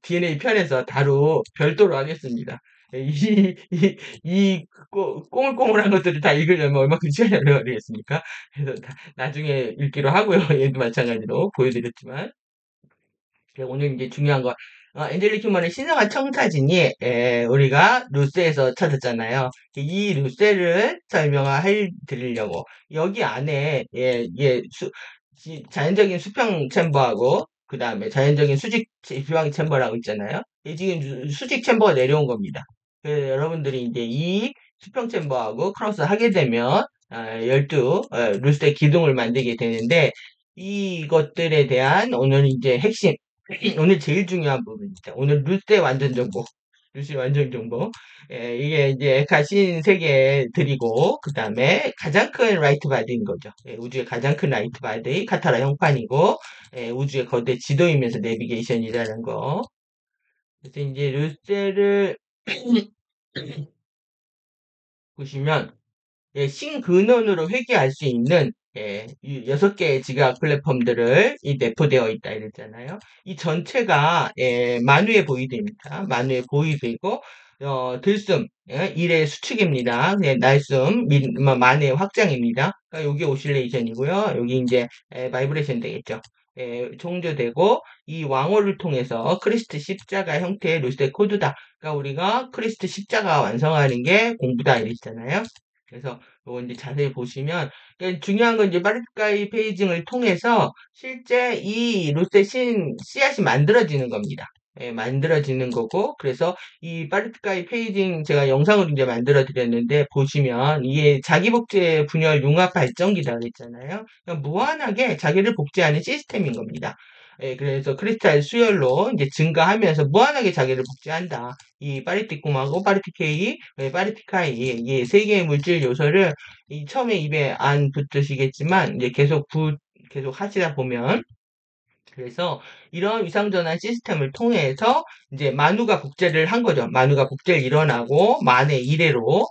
DNA 편에서 별도로 하겠습니다. 이 꼬물꼬물한 것들을 다 읽으려면 얼마큼 시간이 오래 걸리겠습니까? 그래서 나중에 읽기로 하고요. 얘도 마찬가지로 보여드렸지만. 오늘 이제 중요한 거, 엔젤릭 휴먼의 신성한 청사진이, 우리가 루세에서 찾았잖아요. 이 루세를 드리려고. 여기 안에, 자연적인 수평 챔버하고, 그 다음에 자연적인 수직 지방 챔버라고 있잖아요. 이 지금 수직 챔버가 내려온 겁니다. 그래서 여러분들이 이제 이 수평 챔버하고 크로스 하게 되면, 12, 루세 기둥을 만들게 되는데, 이것들에 대한 오늘 이제 핵심, 오늘 제일 중요한 부분입니다. 오늘 루테 완전 정보. 루시 완전 정보. 이게 이제 에카신 세 개 드리고, 그 다음에 가장 큰 라이트 바디인 거죠. 우주의 가장 큰 라이트 바디, 카타라 형판이고, 우주의 거대 지도이면서 내비게이션이라는 거. 그래서 이제 루테를 보시면, 신근원으로 회귀할 수 있는 이 6개의 지각 플랫폼들을 내포되어 있다 이랬잖아요. 이 전체가 만우의 보이드입니다. 만우의 보이드이고 들숨 일의 수축입니다. 날숨 만의 확장입니다. 그러니까 여기 오실레이션이고요. 여기 이제 바이브레이션 되겠죠. 종조되고 이 왕호를 통해서 크리스트 십자가 형태의 루세 코드다. 그러니까 우리가 크리스트 십자가 완성하는 게 공부다 이랬잖아요. 그래서 요거 이제 자세히 보시면 그러니까 중요한 건 이제 파르티카이 페이징을 통해서 실제 이 루테신 씨앗이 만들어지는 겁니다. 만들어지는 거고 그래서 이 파르티카이 페이징 제가 영상으로 이제 만들어 드렸는데 보시면 이게 자기 복제 분열 융합 발전기라고 했잖아요. 그러니까 무한하게 자기를 복제하는 시스템인 겁니다. 그래서 크리스탈 수열로 이제 증가하면서 무한하게 자기를 복제한다. 이 파리티쿰하고 파리티케이, 파리티카이 이 세 개의 물질 요소를 처음에 입에 안 붙으시겠지만 이제 계속 하시다 보면 그래서 이런 위상전환 시스템을 통해서 이제 만우가 복제를 한 거죠. 만우가 복제를 일어나고 만의 이래로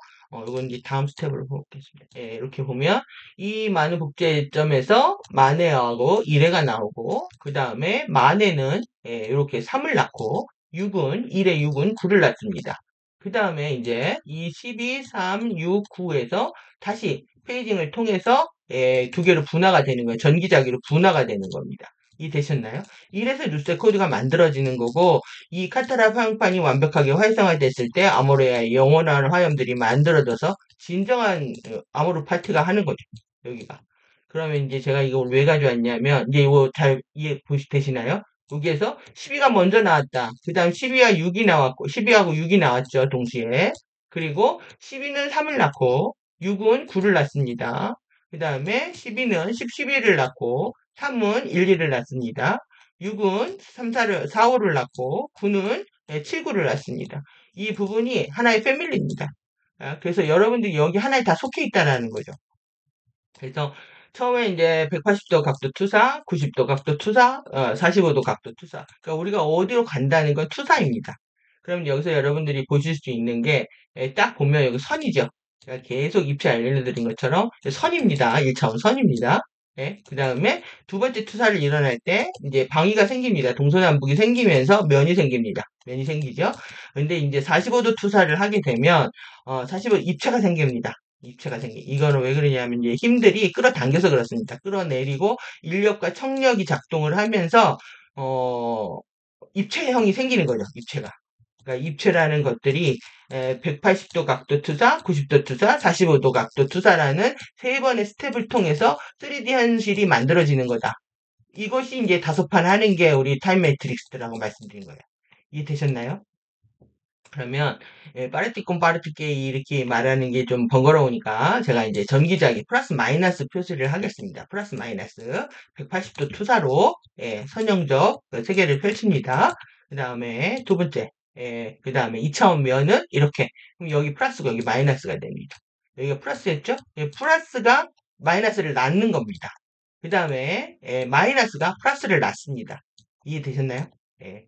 이건 이제 다음 스텝으로 보겠습니다. 이렇게 보면 이 만우 복제점에서 만회하고 이래가 나오고 그 다음에 만회는 이렇게 3을 낳고 6은 1에 6은 9를 낳습니다. 그 다음에 이제 이 12, 3, 6, 9에서 다시 페이징을 통해서 두 개로 분화가 되는 거예요. 전기자기로 분화가 되는 겁니다. 이해되셨나요? 이래서 루세 코드가 만들어지는 거고 이 카타라 화형판이 완벽하게 활성화됐을 때 아모르의 영원한 화염들이 만들어져서 진정한 아모르 파트가 하는 거죠. 여기가. 그러면 이제 제가 이걸 왜 가져왔냐면 이제 이거 잘 되시나요? 여기에서 12가 먼저 나왔다. 그 다음 12와 6이 나왔고 12하고 6이 나왔죠. 동시에. 그리고 12는 3을 낳고 6은 9를 낳습니다. 그 다음에 12는 11을 낳고 3은 1, 2를 낳습니다. 6은 3, 4를, 4, 5를 낳고 9는 7, 9를 낳습니다. 이 부분이 하나의 패밀리입니다. 그래서 여러분들이 여기 하나에 다 속해 있다라는 거죠. 그래서 처음에 이제 180도 각도 투사, 90도 각도 투사, 45도 각도 투사. 그러니까 우리가 어디로 간다는 건 투사입니다. 그럼 여기서 여러분들이 보실 수 있는 게 딱 보면 여기 선이죠. 제가 계속 입체 알려드린 것처럼 선입니다. 1차원 선입니다. 그 다음에 두 번째 투사를 일어날 때 이제 방위가 생깁니다. 동서남북이 생기면서 면이 생깁니다. 면이 생기죠. 근데 이제 45도 투사를 하게 되면 45도 입체가 생깁니다. 입체가 이거는 왜 그러냐면 이제 힘들이 끌어당겨서 그렇습니다. 끌어내리고 인력과 청력이 작동을 하면서 입체형이 생기는 거죠. 입체가. 그러니까 입체라는 것들이 180도 각도 투사, 90도 투사, 45도 각도 투사라는 세 번의 스텝을 통해서 3D 현실이 만들어지는 거다. 이것이 이제 다섯 판 하는 게 우리 타임 매트릭스라고 말씀드린 거예요. 이해되셨나요? 그러면 파르티콘 파르티케이 이렇게 말하는 게 좀 번거로우니까 제가 이제 전기자기 플러스 마이너스 표시를 하겠습니다. 플러스 마이너스 180도 투사로 선형적 세 개를 펼칩니다. 그 다음에 두 번째 그 다음에 2차원 면은 이렇게 그럼 여기 플러스고 여기 마이너스가 됩니다. 여기가 플러스였죠? 플러스가 마이너스를 낳는 겁니다. 그 다음에 마이너스가 플러스를 낳습니다. 이해되셨나요?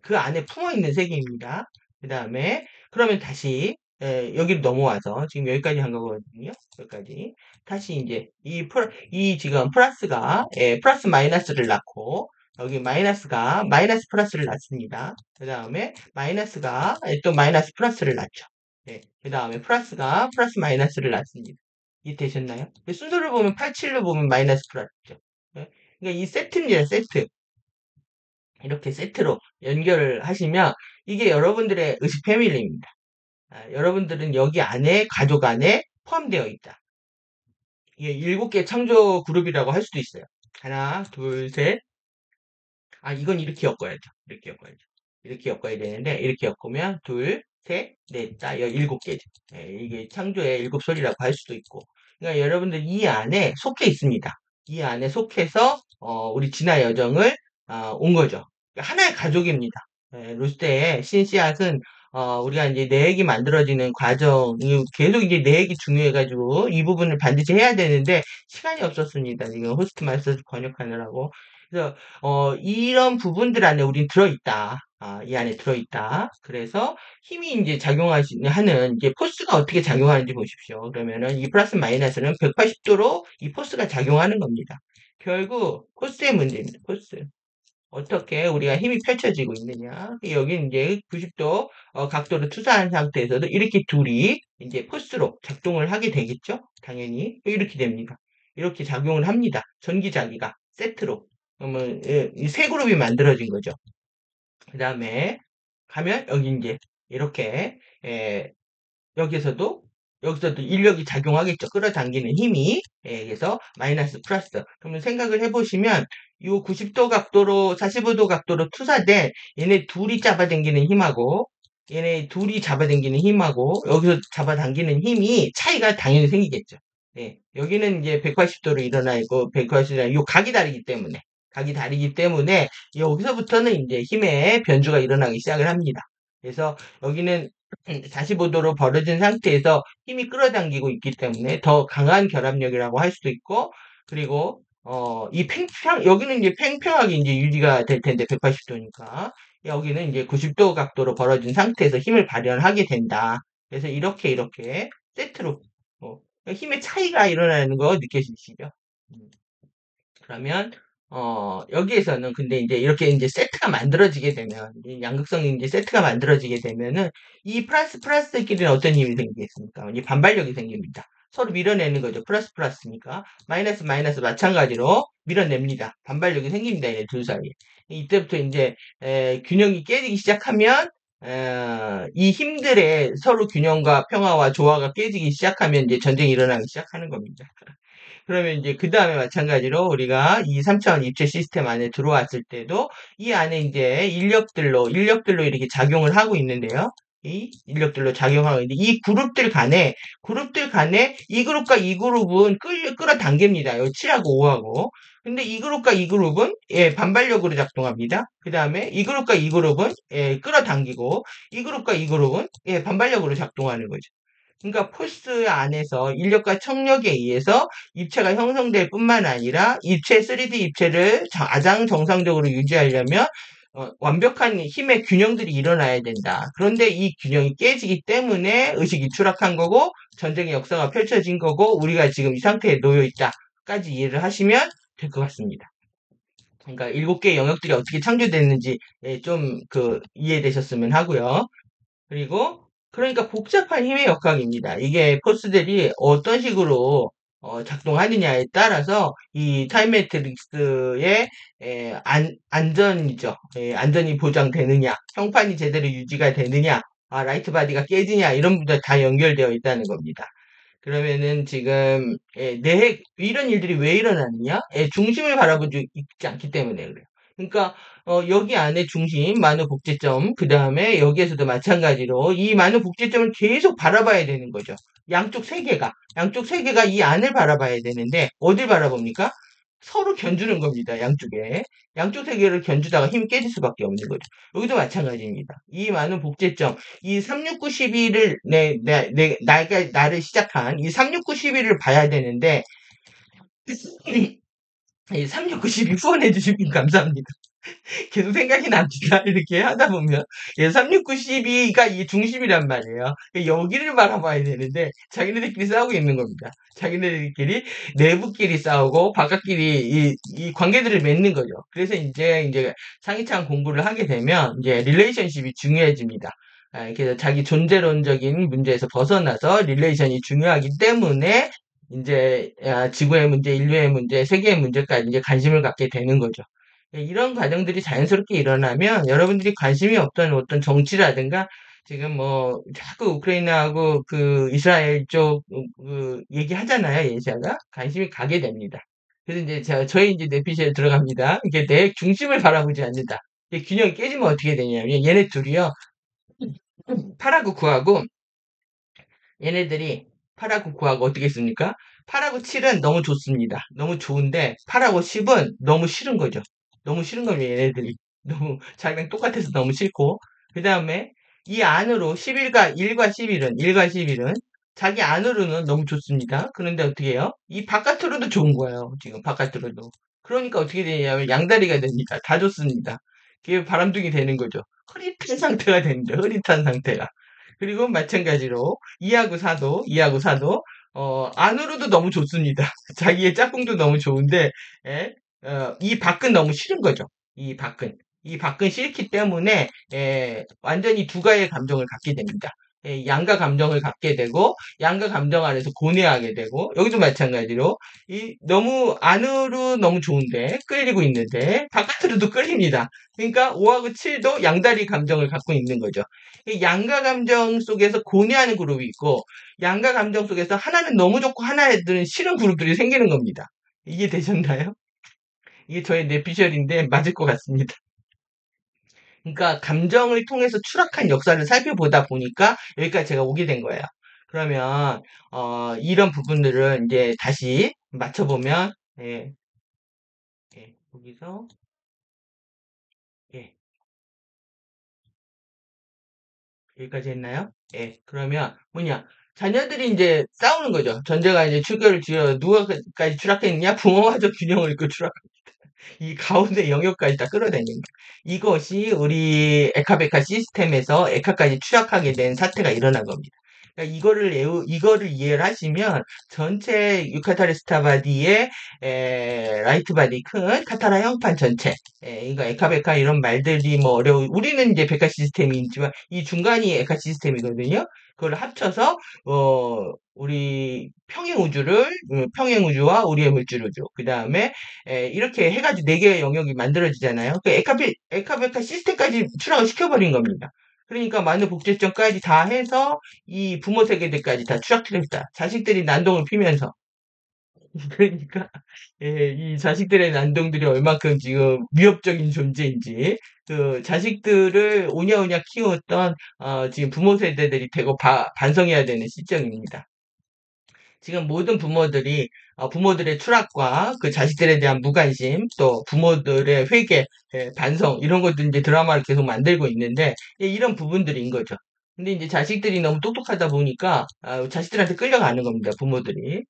그 안에 품어있는 세계입니다. 그 다음에 그러면 다시 여기로 넘어와서 지금 여기까지 한 거거든요. 여기까지. 다시 이제 이 지금 플러스가 플러스 마이너스를 낳고 여기 마이너스가 마이너스 플러스를 낳습니다. 그 다음에 마이너스가 또 마이너스 플러스를 낳죠. 그 다음에 플러스가 플러스 마이너스를 낳습니다. 이해되셨나요? 순서를 보면 87로 보면 마이너스 플러스죠. 그러니까 이 세트입니다. 세트. 이렇게 세트로 연결을 하시면 이게 여러분들의 의식 패밀리입니다. 여러분들은 여기 안에 가족 안에 포함되어 있다. 이게 7개 창조 그룹이라고 할 수도 있어요. 하나, 둘, 셋. 이건 이렇게 엮어야죠. 이렇게 엮어야죠. 이렇게 엮어야 되는데 이렇게 엮으면 둘, 셋, 넷, 다 7개죠. 이게 창조의 7소리라고 할 수도 있고. 그러니까 여러분들 이 안에 속해 있습니다. 이 안에 속해서 우리 진화 여정을 온 거죠. 그러니까 하나의 가족입니다. 롯데의 신씨앗은 우리가 이제 내액이 만들어지는 과정이 계속 이제 내액이 중요해가지고 이 부분을 반드시 해야 되는데 시간이 없었습니다. 지금 호스트 마스터 번역하느라고. 그래서 이런 부분들 안에 우린 들어있다. 이 안에 들어있다. 그래서 힘이 이제 하는 이제 포스가 어떻게 작용하는지 보십시오. 그러면은 이 플러스 마이너스는 180도로 이 포스가 작용하는 겁니다. 결국 포스의 문제입니다. 포스. 어떻게 우리가 힘이 펼쳐지고 있느냐. 여기 이제 90도 각도를 투사한 상태에서도 이렇게 둘이 이제 포스로 작동을 하게 되겠죠? 당연히. 이렇게 됩니다. 이렇게 작용을 합니다. 전기자기가 세트로. 그러면 이 세 그룹이 만들어진 거죠. 그 다음에 가면 여기 이제 이렇게 여기서도 인력이 작용하겠죠. 끌어당기는 힘이. 그래서 마이너스 플러스. 그러면 생각을 해보시면 이 90도 각도로 45도 각도로 투사된 얘네 둘이 잡아당기는 힘하고 얘네 둘이 잡아당기는 힘하고 여기서 잡아당기는 힘이 차이가 당연히 생기겠죠. 여기는 이제 180도로 일어나 있고 180도 이 각이 다르기 때문에 여기서부터는 이제 힘의 변주가 일어나기 시작을 합니다. 그래서 여기는 45도로 벌어진 상태에서 힘이 끌어당기고 있기 때문에 더 강한 결합력이라고 할 수도 있고, 그리고 여기는 이제 팽팽하게 이제 유지가 될 텐데 180도니까 여기는 이제 90도 각도로 벌어진 상태에서 힘을 발현하게 된다. 그래서 이렇게 세트로 힘의 차이가 일어나는 거 느껴지시죠? 그러면 여기에서는 근데 이제 이렇게 이제 세트가 만들어지게 되면 양극성이 이제 세트가 만들어지게 되면은 이 플러스끼리는 어떤 힘이 생기겠습니까? 이 반발력이 생깁니다. 서로 밀어내는 거죠. 플러스니까 마이너스 마찬가지로 밀어냅니다. 반발력이 생깁니다. 이 둘 사이에. 이때부터 이제 균형이 깨지기 시작하면 이 힘들의 서로 균형과 평화와 조화가 깨지기 시작하면 이제 전쟁이 일어나기 시작하는 겁니다. 그러면 이제 그 다음에 마찬가지로 우리가 이 3차원 입체 시스템 안에 들어왔을 때도 이 안에 이제 인력들로 이렇게 작용을 하고 있는데요. 이 인력들로 작용하고 있는데 이 그룹들 간에 이 그룹과 이 그룹은 끌어당깁니다. 여기 7하고 5하고. 근데 이 그룹과 이 그룹은 반발력으로 작동합니다. 그 다음에 이 그룹과 이 그룹은 끌어당기고 이 그룹과 이 그룹은 반발력으로 작동하는 거죠. 그러니까 포스 안에서 인력과 청력에 의해서 입체가 형성될 뿐만 아니라 입체 3D 입체를 가장 정상적으로 유지하려면 완벽한 힘의 균형들이 일어나야 된다. 그런데 이 균형이 깨지기 때문에 의식이 추락한 거고 전쟁의 역사가 펼쳐진 거고 우리가 지금 이 상태에 놓여 있다까지 이해를 하시면 될 것 같습니다. 그러니까 7개의 영역들이 어떻게 창조됐는지 좀 이해되셨으면 하고요. 그리고 그러니까 복잡한 힘의 역학입니다. 이게 포스들이 어떤 식으로 작동하느냐에 따라서 이 타임 매트릭스의 안전이죠. 안전이 보장되느냐, 형판이 제대로 유지가 되느냐, 라이트 바디가 깨지냐 이런 부분들 다 연결되어 있다는 겁니다. 그러면은 지금 이런 일들이 왜 일어나느냐? 중심을 바라보지 있지 않기 때문에 그래요. 그러니까 여기 안에 중심, 만호 복제점, 그 다음에 여기에서도 마찬가지로 이 만호 복제점을 계속 바라봐야 되는 거죠. 양쪽 세 개가 이 안을 바라봐야 되는데 어딜 바라봅니까? 서로 견주는 겁니다. 양쪽 세 개를 견주다가 힘이 깨질 수밖에 없는 거죠. 여기도 마찬가지입니다. 이 많은 복제점, 이 369, 12를 나를 시작한 이 369, 12를 봐야 되는데 이 369, 12 후원해 주시면 감사합니다. 계속 생각이 납니다. 이렇게 하다 보면. 예, 36912가 이 중심이란 말이에요. 여기를 바라봐야 되는데, 자기네들끼리 싸우고 있는 겁니다. 자기네들끼리, 내부끼리 싸우고, 바깥끼리 이 관계들을 맺는 거죠. 그래서 이제 상이창 공부를 하게 되면, 이제 릴레이션십이 중요해집니다. 그래서 자기 존재론적인 문제에서 벗어나서 릴레이션이 중요하기 때문에, 이제, 지구의 문제, 인류의 문제, 세계의 문제까지 이제 관심을 갖게 되는 거죠. 예, 이런 과정들이 자연스럽게 일어나면 여러분들이 관심이 없던 어떤 정치라든가 지금 뭐 자꾸 우크라이나하고 그 이스라엘 쪽 그 얘기하잖아요. 예시아가 관심이 가게 됩니다. 그래서 이제 저희 이제 내피시에 들어갑니다. 이게 내 중심을 바라보지 않는다. 이 균형이 깨지면 어떻게 되냐면 얘네 둘이요. 파라구 구하고 얘네들이 8하고 9하고 어떻게 씁니까? 8하고 7은 너무 좋습니다. 너무 좋은데 8하고 10은 너무 싫은 거죠. 너무 싫은 거죠, 얘네들이. 너무 자기랑 똑같아서 너무 싫고. 그 다음에 이 안으로 1과 11은 자기 안으로는 너무 좋습니다. 그런데 어떻게 해요? 이 바깥으로도 좋은 거예요. 지금 바깥으로도. 그러니까 어떻게 되냐면 양다리가 됩니다. 다 좋습니다. 그게 바람둥이 되는 거죠. 흐릿한 상태가 됩니다. 흐릿한 상태가. 그리고 마찬가지로 2하고 4도, 안으로도 너무 좋습니다. 자기의 짝꿍도 너무 좋은데, 예, 이 밖은 너무 싫은 거죠. 이 밖은. 이 밖은 싫기 때문에, 완전히 두 가지의 감정을 갖게 됩니다. 양가 감정을 갖게 되고, 양가 감정 안에서 고뇌하게 되고, 여기도 마찬가지로, 너무 안으로 너무 좋은데, 끌리고 있는데, 바깥으로도 끌립니다. 그러니까 5하고 7도 양다리 감정을 갖고 있는 거죠. 이 양가 감정 속에서 고뇌하는 그룹이 있고, 양가 감정 속에서 하나는 너무 좋고 하나는 싫은 그룹들이 생기는 겁니다. 이게 되셨나요? 이게 저의 뇌피셜인데 맞을 것 같습니다. 그러니까 감정을 통해서 추락한 역사를 살펴보다 보니까 여기까지 제가 오게 된 거예요. 그러면 이런 부분들을 이제 다시 맞춰보면 예, 여기서 예, 여기까지 했나요? 예, 그러면 뭐냐? 자녀들이 이제 싸우는 거죠. 전제가 이제 출결을 지어 누가까지 추락했느냐? 부모마저 균형을 잃고 이 가운데 영역까지 다 끌어다니는 거예요. 이것이 우리 에카베카 시스템에서 에카까지 추락하게 된 사태가 일어난 겁니다. 그러니까 이거를 이해를 하시면 전체 유카타르 스타바디의 라이트 바디 큰 카타라 형판 전체 이거 에카베카 이런 말들이 뭐 우리는 이제 베카 시스템이 있지만 이 중간이 에카 시스템이거든요. 그걸 합쳐서 우리 평행 우주와 우리의 물질 우주 그 다음에 이렇게 해가지고 네 개의 영역이 만들어지잖아요. 그 에카베카 시스템까지 추락을 시켜버린 겁니다. 그러니까 많은 복제점까지 다 해서 이 부모 세계들까지 다 추락시켰다. 자식들이 난동을 피면서. 그러니까 이 자식들의 난동들이 얼마큼 지금 위협적인 존재인지 그 자식들을 오냐오냐 키웠던 지금 부모 세대들이 되고 반성해야 되는 시점입니다. 지금 모든 부모들이 부모들의 추락과 그 자식들에 대한 무관심 또 부모들의 회개, 반성 이런 것들 이제 드라마를 계속 만들고 있는데 이런 부분들인 거죠. 근데 이제 자식들이 너무 똑똑하다 보니까 자식들한테 끌려가는 겁니다. 부모들이.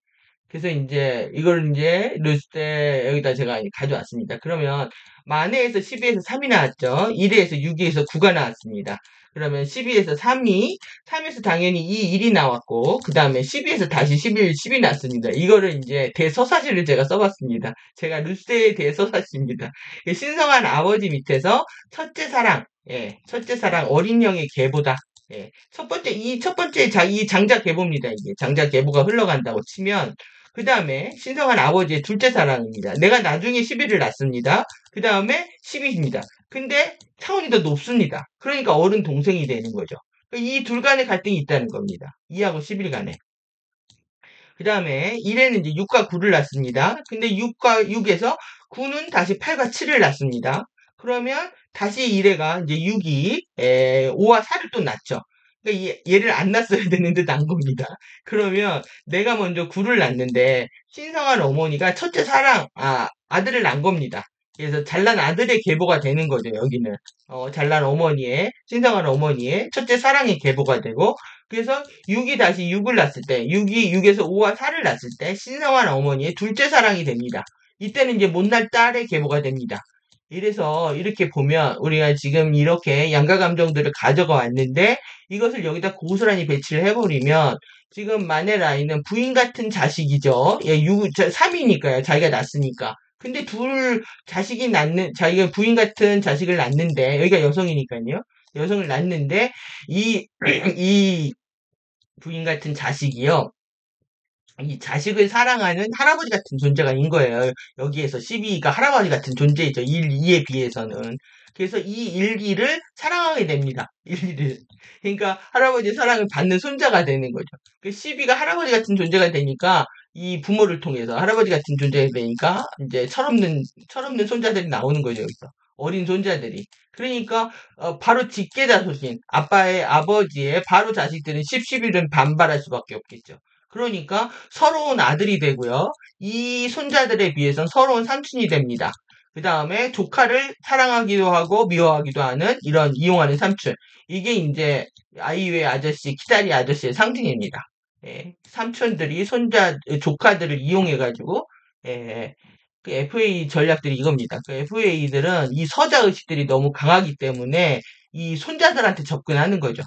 그래서 이제 이걸 이제 루스테 여기다 제가 가져왔습니다. 그러면 만회에서 12에서 3이 나왔죠. 1에서 6에서 9가 나왔습니다. 그러면 12에서 3이, 3에서 당연히 이 1이 나왔고, 그 다음에 12에서 다시 11, 10이 났습니다. 이거를 이제 대서사시를 제가 써봤습니다. 제가 루스테의 대서사시입니다. 신성한 아버지 밑에서 첫째 사랑, 첫째 사랑 어린 영의 계보다. 첫 번째 이 장자 계보입니다. 이게 장자 계보가 흘러간다고 치면, 그 다음에 신성한 아버지의 둘째 사랑입니다. 내가 나중에 11을 낳습니다. 그 다음에 10입니다. 근데 차원이 더 높습니다. 그러니까 어른 동생이 되는 거죠. 이 둘 간의 갈등이 있다는 겁니다. 2하고 11 간에. 그 다음에 1에는 이제 6과 9를 낳습니다. 근데 6에서 9는 다시 8과 7을 낳습니다. 그러면 다시 1회가 이제 6이 5와 4를 또 낳죠. 그러니까 얘를 안 낳았어야 되는데 낳은 겁니다. 그러면 내가 먼저 9를 낳는데 신성한 어머니가 첫째 아들을 낳은 겁니다. 그래서 잘난 아들의 계보가 되는 거죠, 여기는. 잘난 어머니의, 신성한 어머니의 첫째 사랑의 계보가 되고, 그래서 6이 다시 6을 낳았을 때, 6에서 5와 4를 낳았을 때, 신성한 어머니의 둘째 사랑이 됩니다. 이때는 이제 못날 딸의 계보가 됩니다. 이래서 이렇게 보면 우리가 지금 이렇게 양가 감정들을 가져가 왔는데 이것을 여기다 고스란히 배치를 해버리면 지금 만의 라인은 부인 같은 자식이죠. 예, 3이니까요. 자기가 낳았으니까. 근데 자기가 부인 같은 자식을 낳는데, 여기가 여성이니까요. 여성을 낳는데, 이, 이 부인 같은 자식이요. 이 자식을 사랑하는 할아버지 같은 존재가 인 거예요. 여기에서 12가 할아버지 같은 존재이죠. 1, 2에 비해서는. 그래서 이 1, 2를 사랑하게 됩니다. 1, 2를. 그러니까 할아버지의 사랑을 받는 손자가 되는 거죠. 그 12가 할아버지 같은 존재가 되니까 이 부모를 통해서 할아버지 같은 존재가 되니까 이제 철없는 손자들이 나오는 거죠. 여기서. 어린 손자들이. 그러니까 바로 직계자손인 아버지의 바로 자식들은 11은 반발할 수밖에 없겠죠. 그러니까 서러운 아들이 되고요. 이 손자들에 비해선 서러운 삼촌이 됩니다. 그 다음에 조카를 사랑하기도 하고 미워하기도 하는 이런 이용하는 삼촌. 이게 이제 아이유의 아저씨, 키다리 아저씨의 상징입니다. 예, 삼촌들이 조카들을 이용해가지고, 예, 그 FA 전략들이 이겁니다. 그 FA들은 이 서자 의식들이 너무 강하기 때문에 이 손자들한테 접근하는 거죠.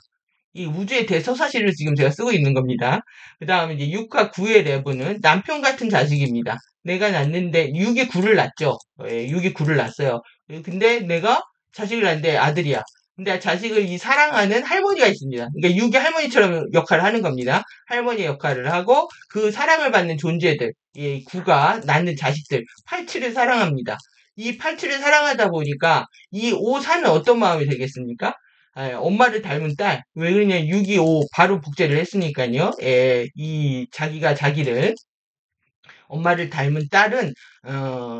이 우주의 대서사시를 지금 제가 쓰고 있는 겁니다. 그 다음에 이제 6과 9의 레브는 남편 같은 자식입니다. 내가 낳는데 6의 9를 낳죠. 예, 6의 9를 낳았어요. 근데 내가 자식을 낳는데 아들이야. 근데 자식을 사랑하는 할머니가 있습니다. 그러니까 6의 할머니처럼 역할을 하는 겁니다. 할머니 역할을 하고 그 사랑을 받는 존재들, 이 9가 낳는 자식들, 8, 7을 사랑합니다. 이 8, 7을 사랑하다 보니까 이 5, 4는 어떤 마음이 되겠습니까? 예, 엄마를 닮은 딸. 왜 그러냐, 625 바로 복제를 했으니까요. 예, 자기가 자기를, 엄마를 닮은 딸은,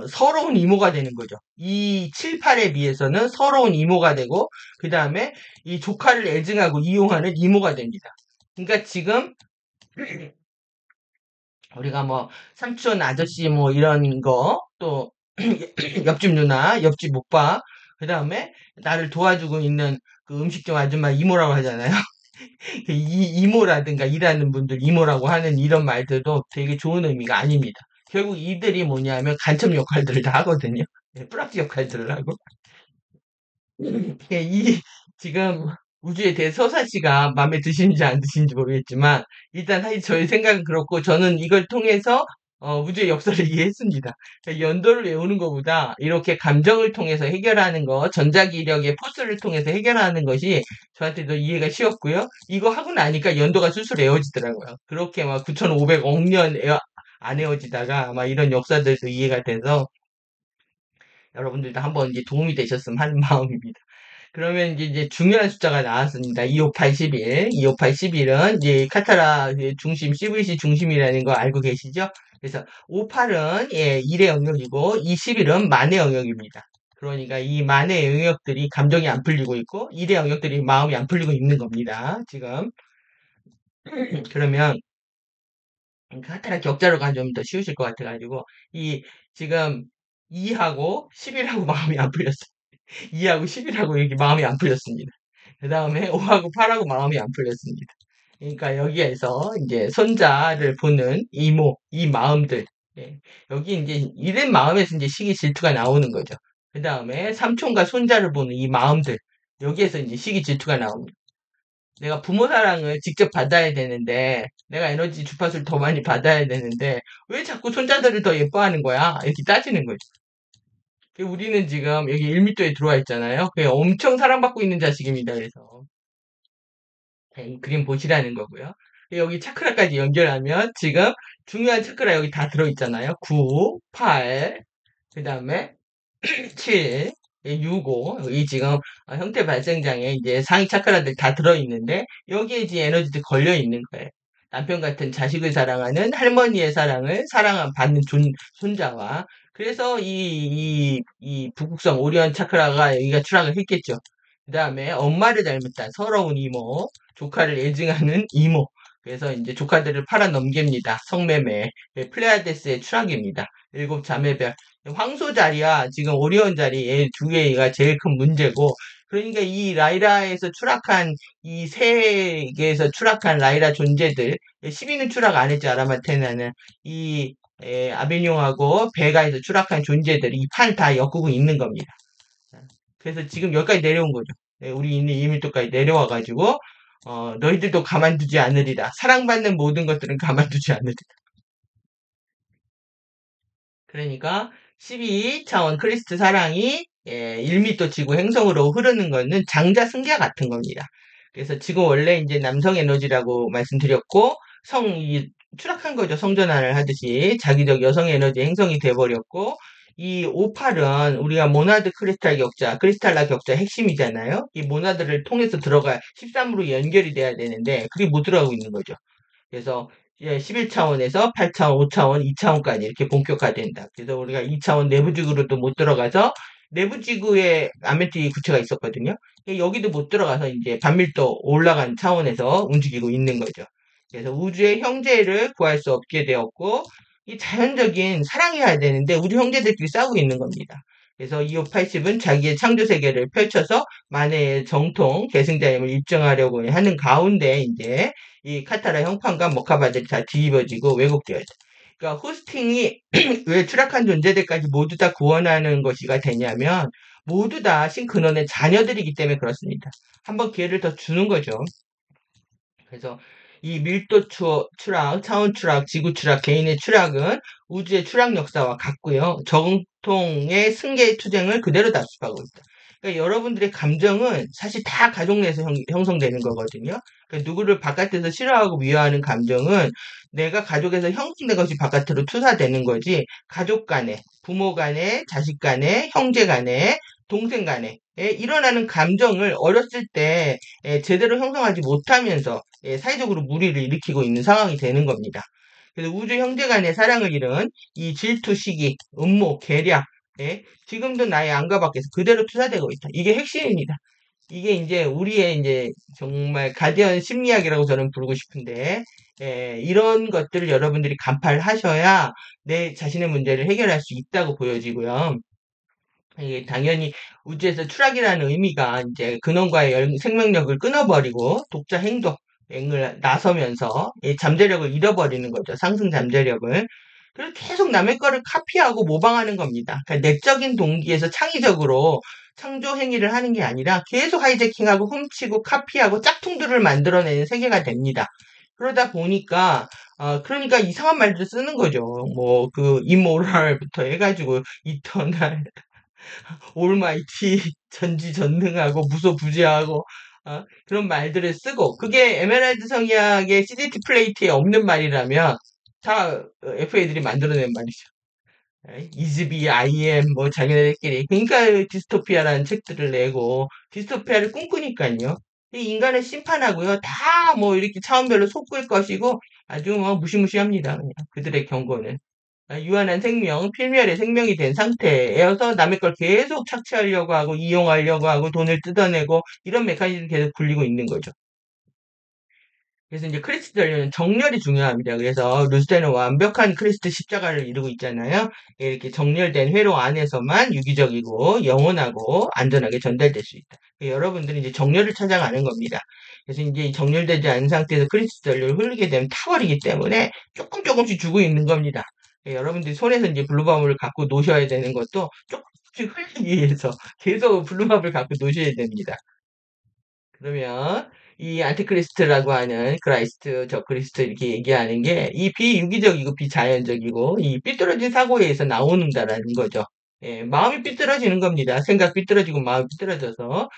서러운 이모가 되는 거죠. 이 7, 8에 비해서는 서러운 이모가 되고, 그 다음에 이 조카를 애증하고 이용하는 이모가 됩니다. 그러니까 지금, 우리가 뭐, 삼촌 아저씨 뭐 이런 거, 또, 옆집 누나, 옆집 오빠, 그 다음에 나를 도와주고 있는 그 음식점 아줌마 이모라고 하잖아요. 이 이모라든가 일하는 분들 이모라고 하는 이런 말들도 되게 좋은 의미가 아닙니다. 결국 이들이 뭐냐면 간첩 역할들을 다 하거든요. 예, 뿌락지 역할들을 하고. 예, 지금 우주에 대해 서사 씨가 마음에 드시는지 안 드시는지 모르겠지만, 일단 사실 저의 생각은 그렇고, 저는 이걸 통해서 우주의 역사를 이해했습니다. 그러니까 연도를 외우는 것보다 이렇게 감정을 통해서 해결하는 것, 전자기력의 포스를 통해서 해결하는 것이 저한테도 이해가 쉬웠고요. 이거 하고 나니까 연도가 술술 외워지더라고요. 그렇게 막 9,500억 년 안 외워지다가 막 이런 역사들도 이해가 돼서 여러분들도 한번 이제 도움이 되셨으면 하는 마음입니다. 그러면 이제 중요한 숫자가 나왔습니다. 258, 11. 258, 11은 이제 카타라 그 중심, CVC 중심이라는 거 알고 계시죠? 그래서 58은 예, 1의 영역이고, 이 11은 만의 영역입니다. 그러니까 이 만의 영역들이 감정이 안 풀리고 있고, 1의 영역들이 마음이 안 풀리고 있는 겁니다. 지금. 그러면 카타라 격자로 가면 좀 더 쉬우실 것 같아가지고, 지금 2하고 11하고 마음이 안 풀렸어요. 2하고 11하고 이렇게 마음이 안 풀렸습니다. 그 다음에 5하고 8하고 마음이 안 풀렸습니다. 그러니까 여기에서 이제 손자를 보는 이모, 이 마음들. 예, 여기 이제 이런 마음에서 이제 시기 질투가 나오는 거죠. 그 다음에 삼촌과 손자를 보는 이 마음들. 여기에서 이제 시기 질투가 나옵니다. 내가 부모 사랑을 직접 받아야 되는데, 내가 에너지 주파수를 더 많이 받아야 되는데, 왜 자꾸 손자들을 더 예뻐하는 거야? 이렇게 따지는 거죠. 우리는 지금 여기 1미터에 들어와 있잖아요. 그게 엄청 사랑받고 있는 자식입니다. 그래서 이 그림 보시라는 거고요. 여기 차크라까지 연결하면 지금 중요한 차크라 여기 다 들어있잖아요. 9, 8, 그 다음에 7, 6, 5. 여기 지금 형태 발생장에 이제 상위 차크라들 다 들어있는데 여기에 이제 에너지들 걸려 있는 거예요. 남편 같은 자식을 사랑하는 할머니의 사랑을 받는 손자와 그래서 이 북극성 오리온 차크라가 여기가 추락을 했겠죠. 그 다음에 엄마를 닮았다. 서러운 이모, 조카를 애증하는 이모. 그래서 이제 조카들을 팔아 넘깁니다. 성매매. 네, 플레이아데스의 추락입니다. 일곱 자매별. 황소 자리와 지금 오리온 자리 두 개가 제일 큰 문제고, 그러니까 이 라이라에서 추락한, 이 세계에서 추락한 라이라 존재들, 12는 추락 안 했죠, 아라마테나는. 아베뇽하고 베가에서 추락한 존재들이 이 판 다 엮고 있는 겁니다. 자, 그래서 지금 여기까지 내려온 거죠. 예, 우리 있는 2m까지 내려와가지고, 너희들도 가만두지 않으리라. 사랑받는 모든 것들은 가만두지 않으리라. 그러니까 12차원 크리스트 사랑이 1m 지구 행성으로 흐르는 거는 장자 승자 같은 겁니다. 그래서 지금 원래 이제 남성 에너지라고 말씀드렸고 성이 추락한 거죠. 성전환을 하듯이 자기적 여성 에너지 행성이 돼버렸고 이 58은 우리가 모나드 크리스탈 격자, 크리스탈라 격자 핵심이잖아요. 이 모나드를 통해서 들어가 13으로 연결이 돼야 되는데 그게 못 들어가고 있는 거죠. 그래서 11차원에서 8차원, 5차원, 2차원까지 이렇게 본격화된다. 그래서 우리가 2차원 내부지구로도 못 들어가서 내부지구에 아메티 구체가 있었거든요. 여기도 못 들어가서 이제 반밀도 올라간 차원에서 움직이고 있는 거죠. 그래서 우주의 형제를 구할 수 없게 되었고 이 자연적인 사랑이어야 되는데 우주 형제들끼리 싸우고 있는 겁니다. 그래서 2580은 자기의 창조 세계를 펼쳐서 만해의 정통 계승자임을 입증하려고 하는 가운데 이제 이 카타라 형판과 모카바들이 다 뒤집어지고 왜곡되어져. 그러니까 호스팅이 왜 추락한 존재들까지 모두 다 구원하는 것이가 되냐면 모두 다 신근원의 자녀들이기 때문에 그렇습니다. 한번 기회를 더 주는 거죠. 그래서 이 밀도 추락, 차원 추락, 지구 추락, 개인의 추락은 우주의 추락 역사와 같고요. 정통의 승계 투쟁을 그대로 답습하고 있다. 그러니까 여러분들의 감정은 사실 다 가족 내에서 형성되는 거거든요. 그러니까 누구를 바깥에서 싫어하고 미워하는 감정은 내가 가족에서 형성된 것이 바깥으로 투사되는 거지 가족 간에, 부모 간에, 자식 간에, 형제 간에, 동생 간에 일어나는 감정을 어렸을 때 제대로 형성하지 못하면서 사회적으로 무리를 일으키고 있는 상황이 되는 겁니다. 그래서 우주 형제 간의 사랑을 잃은 이 질투, 시기, 음모, 계략, 지금도 나의 안과 밖에서 그대로 투사되고 있다. 이게 핵심입니다. 이게 이제 우리의 이제 정말 가디언 심리학이라고 저는 부르고 싶은데, 이런 것들을 여러분들이 간파하셔야 내 자신의 문제를 해결할 수 있다고 보여지고요. 이게 당연히 우주에서 추락이라는 의미가 이제 근원과의 생명력을 끊어버리고 독자 행동을 나서면서 이 잠재력을 잃어버리는 거죠. 상승 잠재력을. 그래서 계속 남의 거를 카피하고 모방하는 겁니다. 그러니까 내적인 동기에서 창의적으로 창조 행위를 하는 게 아니라 계속 하이제킹하고 훔치고 카피하고 짝퉁들을 만들어내는 세계가 됩니다. 그러다 보니까 그러니까 이상한 말들 쓰는 거죠. 뭐 그 이모랄부터 해가지고 이터널 올마이티, 전지전능하고 무소부지하고 그런 말들을 쓰고 그게 에메랄드 성약의 CDT 플레이트에 없는 말이라면 다 FA들이 만들어낸 말이죠. 이즈비, IM, 뭐 자기네들끼리 그러니까 디스토피아라는 책들을 내고 디스토피아를 꿈꾸니까요. 이 인간을 심판하고요. 다 뭐 이렇게 차원별로 솟구일 것이고 아주 뭐 무시무시합니다. 그냥 그들의 경고는. 유한한 생명, 필멸의 생명이 된 상태여서 남의 걸 계속 착취하려고 하고 이용하려고 하고 돈을 뜯어내고 이런 메커니즘이 계속 굴리고 있는 거죠. 그래서 이제 크리스트 전류는 정렬이 중요합니다. 그래서 루스테는 완벽한 크리스트 십자가를 이루고 있잖아요. 이렇게 정렬된 회로 안에서만 유기적이고 영원하고 안전하게 전달될 수 있다. 여러분들이 이제 정렬을 찾아가는 겁니다. 그래서 이제 정렬되지 않은 상태에서 크리스트 전류를 흐르게 되면 타버리기 때문에 조금씩 주고 있는 겁니다. 여러분들이 손에서 이제 블루밤을 갖고 노셔야 되는 것도 조금씩 흘리기 위해서 계속 블루밤을 갖고 노셔야 됩니다. 그러면 이 안티크리스트라고 하는 크라이스트, 저 크리스트 이렇게 얘기하는 게 이 비유기적이고 비자연적이고 이 삐뚤어진 사고에 의해서 나오는다라는 거죠. 마음이 삐뚤어지는 겁니다. 생각 삐뚤어지고 마음이 삐뚤어져서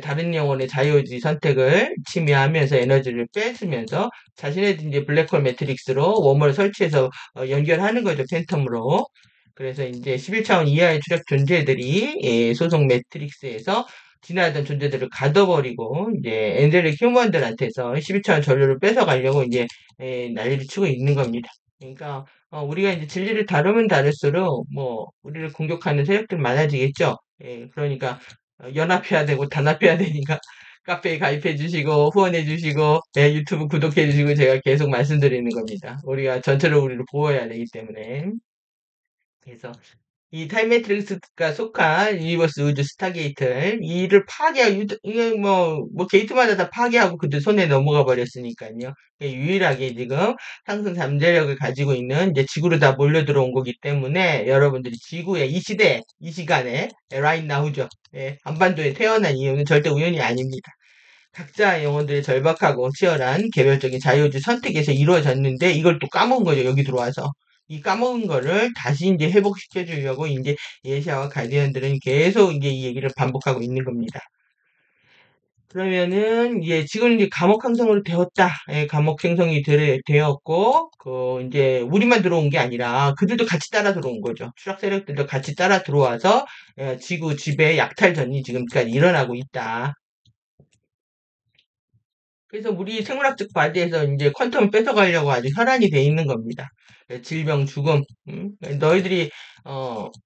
다른 영혼의 자유의지 선택을 침해하면서 에너지를 뺏으면서 자신의 이제 블랙홀 매트릭스로 웜을 설치해서 연결하는 거죠. 팬텀으로. 그래서 이제 11차원 이하의 추적 존재들이 소속 매트릭스에서 지나던 존재들을 가둬버리고 이제 엔젤릭 휴먼들한테서 12차원 전류를 뺏어가려고 이제 난리를 치고 있는 겁니다. 그러니까 우리가 이제 진리를 다루면 다룰수록 뭐 우리를 공격하는 세력들 많아지겠죠. 그러니까 연합해야 되고 단합해야 되니까 카페에 가입해 주시고 후원해 주시고 유튜브 구독해 주시고 제가 계속 말씀드리는 겁니다. 우리가 전체로 우리를 보호해야 되기 때문에 그래서 이 타임매트릭스가 속한 유니버스 우주 스타게이트 이를 이게 뭐 게이트마다 다 파괴하고 그들 손에 넘어가 버렸으니까요. 유일하게 지금 상승 잠재력을 가지고 있는 이제 지구로 다 몰려 들어온 거기 때문에 여러분들이 지구의 이 시대, 이 시간에 right now죠. 예, 한반도에 태어난 이유는 절대 우연이 아닙니다. 각자 영혼들의 절박하고 치열한 개별적인 자유주의 선택에서 이루어졌는데 이걸 또 까먹은 거죠. 여기 들어와서. 이 까먹은 거를 다시 이제 회복시켜 주려고 이제 예시아와 가디언들은 계속 이제 이 얘기를 반복하고 있는 겁니다. 그러면은 이제 지금 이제 감옥 행성으로 되었다. 예, 감옥 행성이 되었고 이제 우리만 들어온 게 아니라 그들도 같이 따라 들어온 거죠. 추락 세력들도 같이 따라 들어와서 지구 지배 약탈전이 지금까지 일어나고 있다. 그래서 우리 생물학적 바디에서 이제 퀀텀을 뺏어가려고 아주 혈안이 돼 있는 겁니다. 질병, 죽음, 너희들이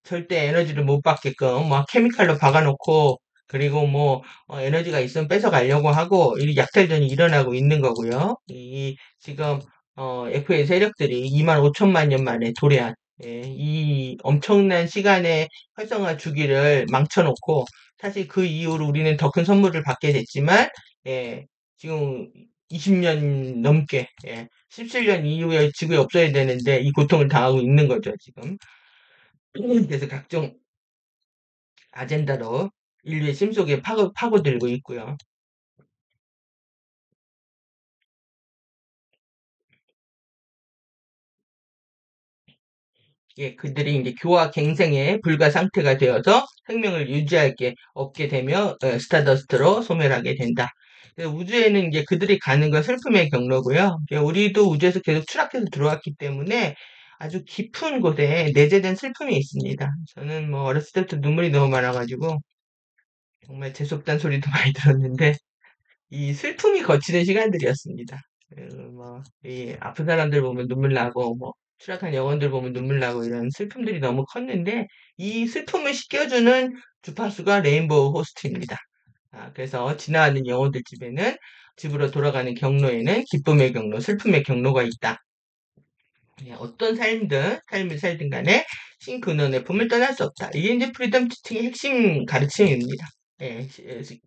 절대 에너지를 못 받게끔 막 케미칼로 박아놓고 그리고 뭐 에너지가 있으면 뺏어가려고 하고 이 약탈전이 일어나고 있는 거고요. 이 지금 FA 세력들이 2만 5천만 년 만에 도래한 이 엄청난 시간의 활성화 주기를 망쳐놓고 사실 그 이후로 우리는 더 큰 선물을 받게 됐지만 예, 지금 20년 넘게, 17년 이후에 지구에 없어야 되는데 이 고통을 당하고 있는 거죠, 지금. 그래서 각종 아젠다로 인류의 심속에 파고들고 있고요. 예, 그들이 이제 교화 갱생의 불가 상태가 되어서 생명을 유지할 게 없게 되며 스타더스트로 소멸하게 된다. 우주에는 이제 그들이 가는 건 슬픔의 경로고요. 우리도 우주에서 계속 추락해서 들어왔기 때문에 아주 깊은 곳에 내재된 슬픔이 있습니다. 저는 뭐 어렸을 때부터 눈물이 너무 많아가지고 정말 재수없다는 소리도 많이 들었는데 이 슬픔이 거치는 시간들이었습니다. 이 아픈 사람들 보면 눈물 나고, 추락한 영혼들 보면 눈물 나고 이런 슬픔들이 너무 컸는데, 이 슬픔을 씻겨주는 주파수가 레인보우 호스트입니다. 그래서 지나가는 영혼들 집에는, 집으로 돌아가는 경로에는 기쁨의 경로, 슬픔의 경로가 있다. 어떤 삶을 살든 간에 신근원의 품을 떠날 수 없다. 이게 이제 프리덤 티칭의 핵심 가르침입니다.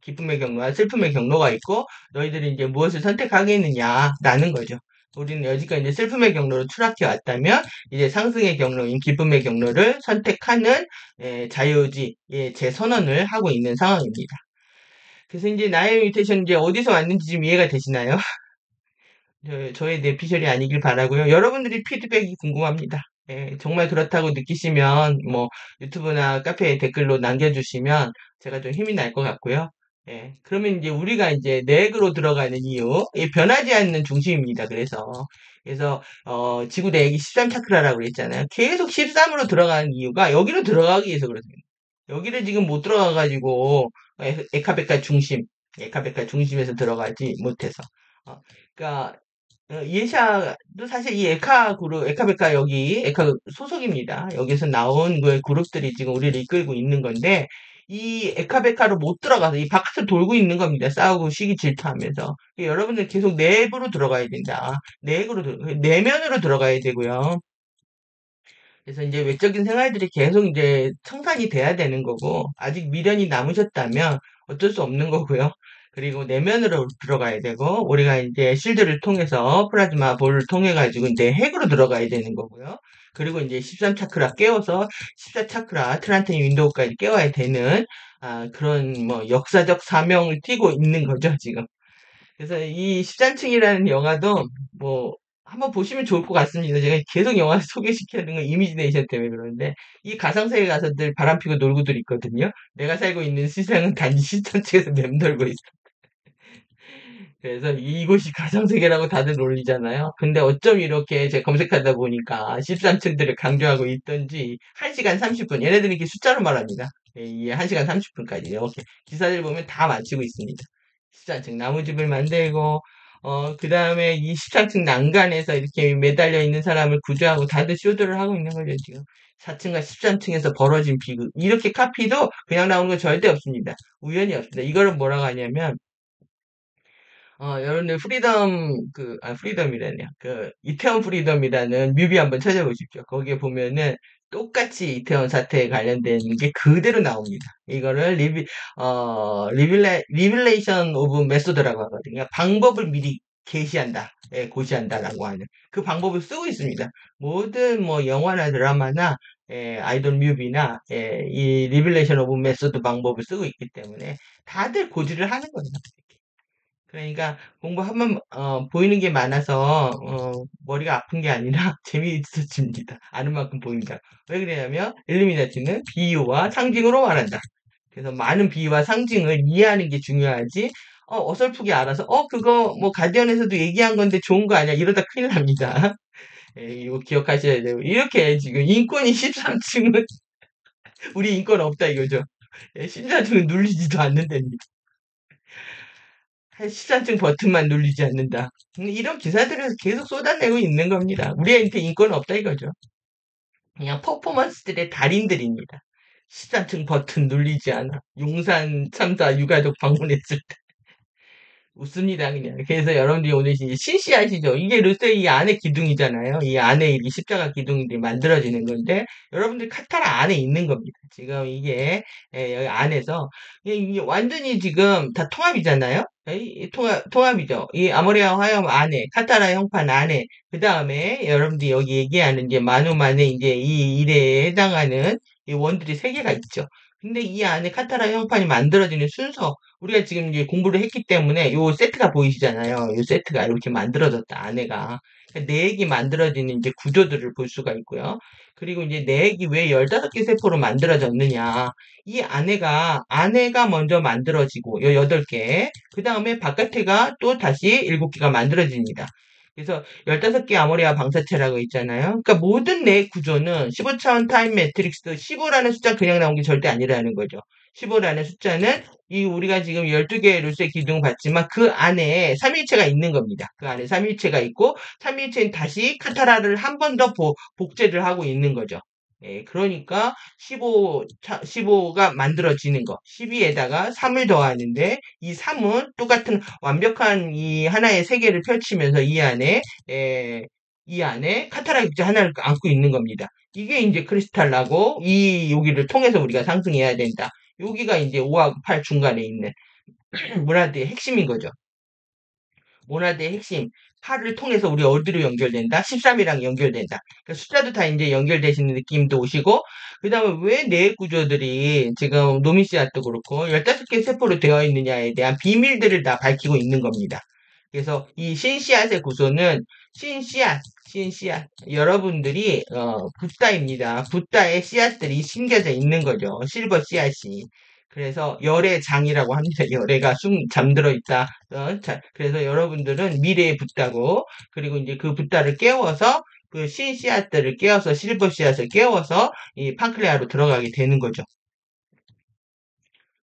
기쁨의 경로와 슬픔의 경로가 있고 너희들이 이제 무엇을 선택하겠느냐라는 거죠. 우리는 여지까지 이제 슬픔의 경로로 추락해 왔다면 이제 상승의 경로인 기쁨의 경로를 선택하는 자유의지의 재선언을 하고 있는 상황입니다. 그래서 이제 나의 뮤테이션 이제 어디서 왔는지 좀 이해가 되시나요? 저의 뇌피셜이 아니길 바라고요. 여러분들이 피드백이 궁금합니다. 정말 그렇다고 느끼시면 뭐 유튜브나 카페에 댓글로 남겨주시면 제가 좀 힘이 날 것 같고요. 그러면 이제 우리가 이제 넥으로 들어가는 이유, 변하지 않는 중심입니다. 그래서 지구 내역이 13차크라라고 그랬잖아요. 계속 13으로 들어가는 이유가 여기로 들어가기 위해서 그렇습니다. 여기를 지금 못 들어가가지고 에카베카 중심에서 들어가지 못해서. 그러니까 예샤도 사실 이 에카베카 여기, 에카 소속입니다. 여기서 나온 그 그룹들이 지금 우리를 이끌고 있는 건데, 이 에카베카로 못 들어가서 이 바깥을 돌고 있는 겁니다. 싸우고 시기 질투하면서. 여러분들 계속 내부로 들어가야 된다. 내면으로 들어가야 되고요. 그래서 이제 외적인 생활들이 계속 이제 청산이 돼야 되는 거고, 아직 미련이 남으셨다면 어쩔 수 없는 거고요. 그리고 내면으로 들어가야 되고, 우리가 이제 실드를 통해서 플라즈마 볼을 통해 가지고 이제 핵으로 들어가야 되는 거고요. 그리고 이제 13차크라 깨워서 14차크라 트란테니 윈도우까지 깨워야 되는 그런 뭐 역사적 사명을 띠고 있는 거죠, 지금. 그래서 이 13층이라는 영화도 뭐 한번 보시면 좋을 것 같습니다. 제가 계속 영화 소개시키는 건 이미지네이션 때문에 그러는데 이 가상세계 가서들 바람피고 놀고들 있거든요. 내가 살고 있는 세상은 단지 13층에서 맴돌고 있어. 그래서 이곳이 가상세계라고 다들 놀리잖아요. 근데 어쩜 이렇게 제가 검색하다 보니까 13층들을 강조하고 있던지 1시간 30분 얘네들이 이렇게 숫자로 말합니다. 이 1시간 30분까지 이렇게 기사들 보면 다 마치고 있습니다. 14층 나무집을 만들고 그 다음에 이 14층 난간에서 이렇게 매달려 있는 사람을 구조하고 다들 쇼들을 하고 있는 거죠, 지금. 4층과 13층에서 벌어진 비극. 이렇게 카피도 그냥 나오는 건 절대 없습니다. 우연히 없습니다. 이거를 뭐라고 하냐면, 여러분들 프리덤이라네요. 이태원 프리덤이라는 뮤비 한번 찾아보십시오. 거기에 보면은 똑같이 이태원 사태에 관련된 게 그대로 나옵니다. 이거를 리빌레이션 오브 메소드라고 하거든요. 방법을 미리 게시한다, 고시한다라고 하는 그 방법을 쓰고 있습니다. 모든 뭐 영화나 드라마나 아이돌 뮤비나 이 리빌레이션 오브 메소드 방법을 쓰고 있기 때문에 다들 고지를 하는 거예요. 그러니까 공부하면 보이는 게 많아서 머리가 아픈 게 아니라 재미있어집니다. 아는 만큼 보인다. 왜 그러냐면 일루미나티는 비유와 상징으로 말한다. 그래서 많은 비유와 상징을 이해하는 게 중요하지. 어설프게 알아서 그거 뭐 가디언에서도 얘기한 건데 좋은 거 아니야? 이러다 큰일 납니다. 이거 기억하셔야 돼요. 이렇게 지금 인권이 13층은 우리 인권 없다 이거죠. 13층은 눌리지도 않는답니다. 한 시사증 버튼만 누르지 않는다. 이런 기사들을 계속 쏟아내고 있는 겁니다. 우리한테 인권 없다 이거죠. 그냥 퍼포먼스들의 달인들입니다. 시사증 버튼 눌리지 않아. 용산 참사 유가족 방문했을 때. 웃습니다, 그냥. 그래서 여러분들이 오늘 이제 실시하시죠? 이게 르세이 안에 기둥이잖아요. 이 안에 이렇게 십자가 기둥들이 만들어지는 건데, 여러분들 카타라 안에 있는 겁니다. 지금 이게, 여기 안에서, 이게 완전히 지금 다 통합이잖아요? 통합이죠. 이 아모레아 화염 안에, 카타라 형판 안에, 그 다음에 여러분들이 여기 얘기하는 이제 마누만의 이제 이 일에 해당하는 이 원들이 세 개가 있죠. 근데 이 안에 카타라 형판이 만들어지는 순서, 우리가 지금 이제 공부를 했기 때문에 요 세트가 보이시잖아요. 요 세트가 이렇게 만들어졌다, 안에가. 그러니까 내액이 만들어지는 이제 구조들을 볼 수가 있고요. 그리고 이제 내액이 왜 15개 세포로 만들어졌느냐. 이 안에가 먼저 만들어지고, 요 8개. 그 다음에 바깥에가 또 다시 7개가 만들어집니다. 그래서 15개 아모레아 방사체라고 있잖아요. 그러니까 모든 내액 구조는 15차원 타임 매트릭스 15라는 숫자 그냥 나온 게 절대 아니라는 거죠. 15라는 숫자는 이 우리가 지금 12개의 루스의 기둥을 봤지만 그 안에 3일체가 있는 겁니다. 그 안에 3일체가 있고 3일체는 다시 카타라를 한 번 더 복제를 하고 있는 거죠. 그러니까 15가 만들어지는 거. 12에다가 3을 더하는데 이 3은 똑같은 완벽한 이 하나의 세계를 펼치면서 이 안에 카타라 입자 하나를 안고 있는 겁니다. 이게 이제 크리스탈라고 이 여기를 통해서 우리가 상승해야 된다. 여기가 이제 5하고 8 중간에 있는 모나드의 핵심인 거죠. 모나드의 핵심. 8을 통해서 우리 어디로 연결된다? 13이랑 연결된다. 그러니까 숫자도 다 이제 연결되시는 느낌도 오시고, 그 다음에 왜 뇌 구조들이 지금 노미시아도 그렇고 15개 세포로 되어 있느냐에 대한 비밀들을 다 밝히고 있는 겁니다. 그래서 이 신씨앗의 구조는 신씨앗. 여러분들이 붓다입니다. 붓다의 씨앗들이 심겨져 있는 거죠. 실버 씨앗이. 그래서 열의 장이라고 합니다. 열애가 잠들어 있다. 그래서 여러분들은 미래의 붓다고, 그리고 이제 그 붓다를 깨워서 그 신씨앗들을 깨워서 실버 씨앗을 깨워서 이 판클레아로 들어가게 되는 거죠.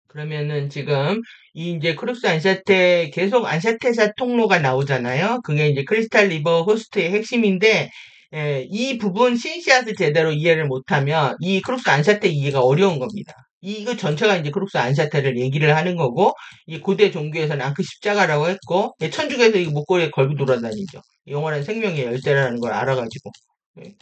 그러면은 지금 이 이제 크룩스 안샤테 계속 안샤테사 통로가 나오잖아요. 그게 이제 크리스탈 리버 호스트의 핵심인데 이 부분 신씨앗을 제대로 이해를 못하면 이 크룩스 안샤테 이해가 어려운 겁니다. 이거 전체가 이제 크룩스 안샤테를 얘기를 하는 거고 이 고대 종교에서는 앙크 십자가라고 했고 천주교에서 이 목걸이에 걸고 돌아다니죠. 영원한 생명의 열쇠라는 걸 알아가지고. 예.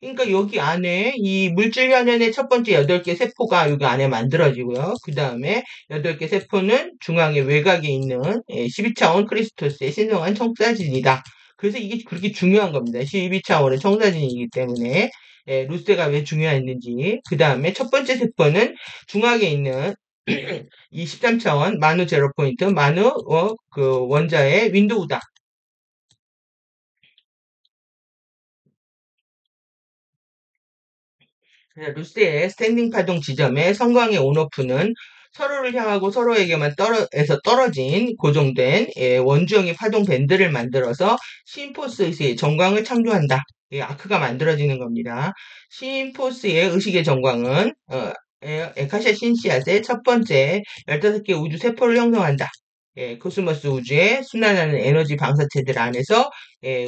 그러니까 여기 안에 이 물질 현현의 첫 번째 8개 세포가 여기 안에 만들어지고요. 그 다음에 8개 세포는 중앙의 외곽에 있는 12차원 크리스토스의 신성한 청사진이다. 그래서 이게 그렇게 중요한 겁니다. 12차원의 청사진이기 때문에 루세가 왜 중요했는지. 그 다음에 첫 번째 세포는 중앙에 있는 이 13차원 마누 제로 포인트 마누 그 원자의 윈도우다. 루스의 스탠딩 파동 지점의 성광의 온오프는 서로를 향하고 서로에게만 떨어진 고정된 원주형의 파동 밴드를 만들어서 심포스의 정광을 창조한다. 아크가 만들어지는 겁니다. 심포스의 의식의 정광은 에카샤 신씨앗의 첫 번째 15개 우주 세포를 형성한다. 코스모스 우주의 순환하는 에너지 방사체들 안에서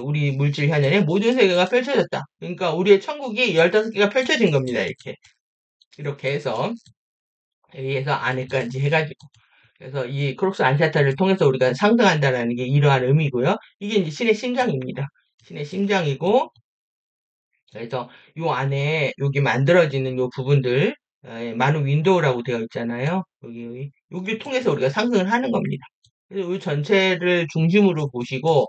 우리 물질 현현의 모든 세계가 펼쳐졌다. 그러니까 우리의 천국이 15개가 펼쳐진 겁니다. 이렇게 해서 위에서 안에까지 해가지고 그래서 이 크록스 안샤타를 통해서 우리가 상승한다라는 게 이러한 의미고요. 이게 이제 신의 심장입니다. 신의 심장이고, 그래서 요 안에 여기 만들어지는 요 부분들, 많은 윈도우라고 되어 있잖아요. 여기 통해서 우리가 상승을 하는 겁니다. 그래서 이 전체를 중심으로 보시고,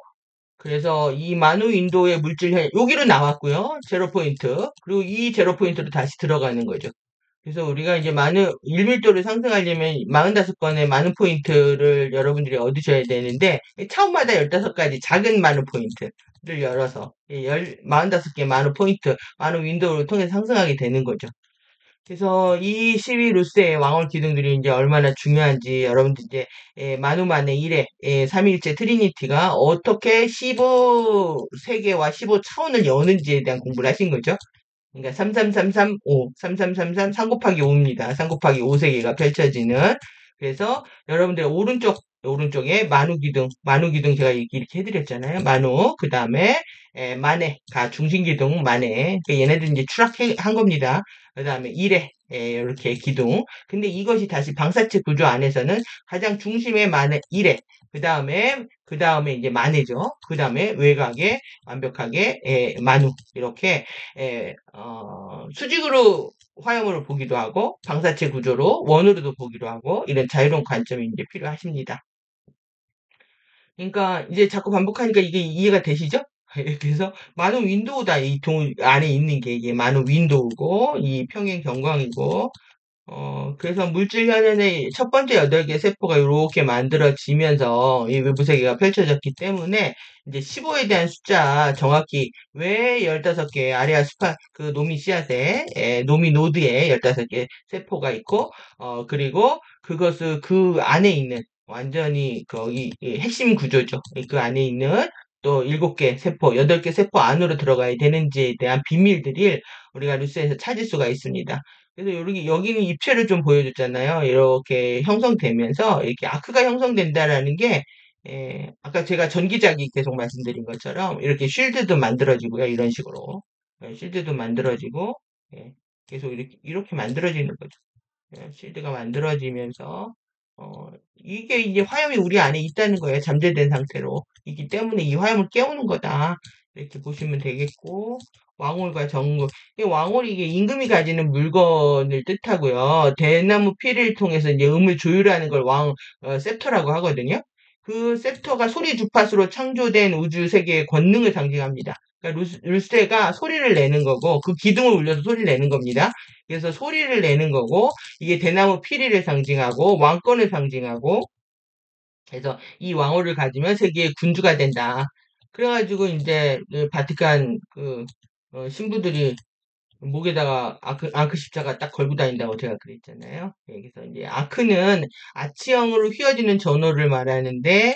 그래서 이 마누 윈도우의 물질 여기로 나왔고요. 제로 포인트. 그리고 이 제로 포인트로 다시 들어가는 거죠. 그래서 우리가 이제 많은 1밀도를 상승하려면 45건의 많은 포인트를 여러분들이 얻으셔야 되는데 차원마다 15가지 작은 많은 포인트를 열어서 45개 많은 포인트, 많은 윈도우를 통해 상승하게 되는 거죠. 그래서 이 12루스의 왕월 기둥들이 이제 얼마나 중요한지 여러분들 이제 만우만의 1회 삼위일체 트리니티가 어떻게 15세계와 15차원을 여는지에 대한 공부를 하신 거죠. 그러니까 3333, 5, 3333, 3 곱하기 5입니다. 3 곱하기 5세계가 펼쳐지는. 그래서 여러분들 오른쪽에 만우기둥 제가 이렇게 해드렸잖아요. 만우, 그 다음에 만해가 중심기둥 만해. 그러니까 얘네들 이제 추락한 겁니다. 그 다음에 일해 이렇게 기둥. 근데 이것이 다시 방사체 구조 안에서는 가장 중심의 만해 일해. 그 다음에 이제 만해죠. 그 다음에 외곽에 완벽하게 만우 이렇게 수직으로 화염으로 보기도 하고 방사체 구조로 원으로도 보기도 하고 이런 자유로운 관점이 이제 필요하십니다. 그러니까 이제 자꾸 반복하니까 이게 이해가 되시죠? 그래서 많은 윈도우다 이 동 안에 있는 게 이게 많은 윈도우고 이 평행 경광이고 그래서 물질 현연의 첫 번째 8개 세포가 이렇게 만들어지면서 이 외부 세계가 펼쳐졌기 때문에 이제 15에 대한 숫자 정확히 왜 15개 아레아 스파 그 노미 씨앗에 노미 노드에 15개 세포가 있고 그리고 그것을 그 안에 있는 완전히 거기 핵심 구조죠. 그 안에 있는 또 7개 세포, 8개 세포 안으로 들어가야 되는지에 대한 비밀들을 우리가 루스에서 찾을 수가 있습니다. 그래서 여기는 입체를 좀 보여줬잖아요. 이렇게 형성되면서 이렇게 아크가 형성된다라는 게 아까 제가 전기장이 계속 말씀드린 것처럼 이렇게 쉴드도 만들어지고요. 이런 식으로 쉴드도 만들어지고 계속 이렇게 만들어지는 거죠. 실드가 만들어지면서 이게 이제 화염이 우리 안에 있다는 거예요. 잠재된 상태로. 이기 때문에 이 화염을 깨우는 거다. 이렇게 보시면 되겠고 왕홀과 정글. 이 왕홀이 이게 임금이 가지는 물건을 뜻하고요. 대나무 피를 통해서 이제 음을 조율하는 걸 셉터라고 하거든요. 그 셉터가 소리 주파수로 창조된 우주 세계의 권능을 상징합니다. 그러니까 루세가 소리를 내는 거고 그 기둥을 울려서 소리를 내는 겁니다. 그래서 소리를 내는 거고 이게 대나무 피리를 상징하고 왕권을 상징하고 그래서 이 왕호를 가지면 세계의 군주가 된다. 그래가지고 이제 그 바티칸 신부들이 목에다가 앙크 십자가 딱 걸고 다닌다고 제가 그랬잖아요. 그래서 이제 아크는 아치형으로 휘어지는 전호를 말하는데,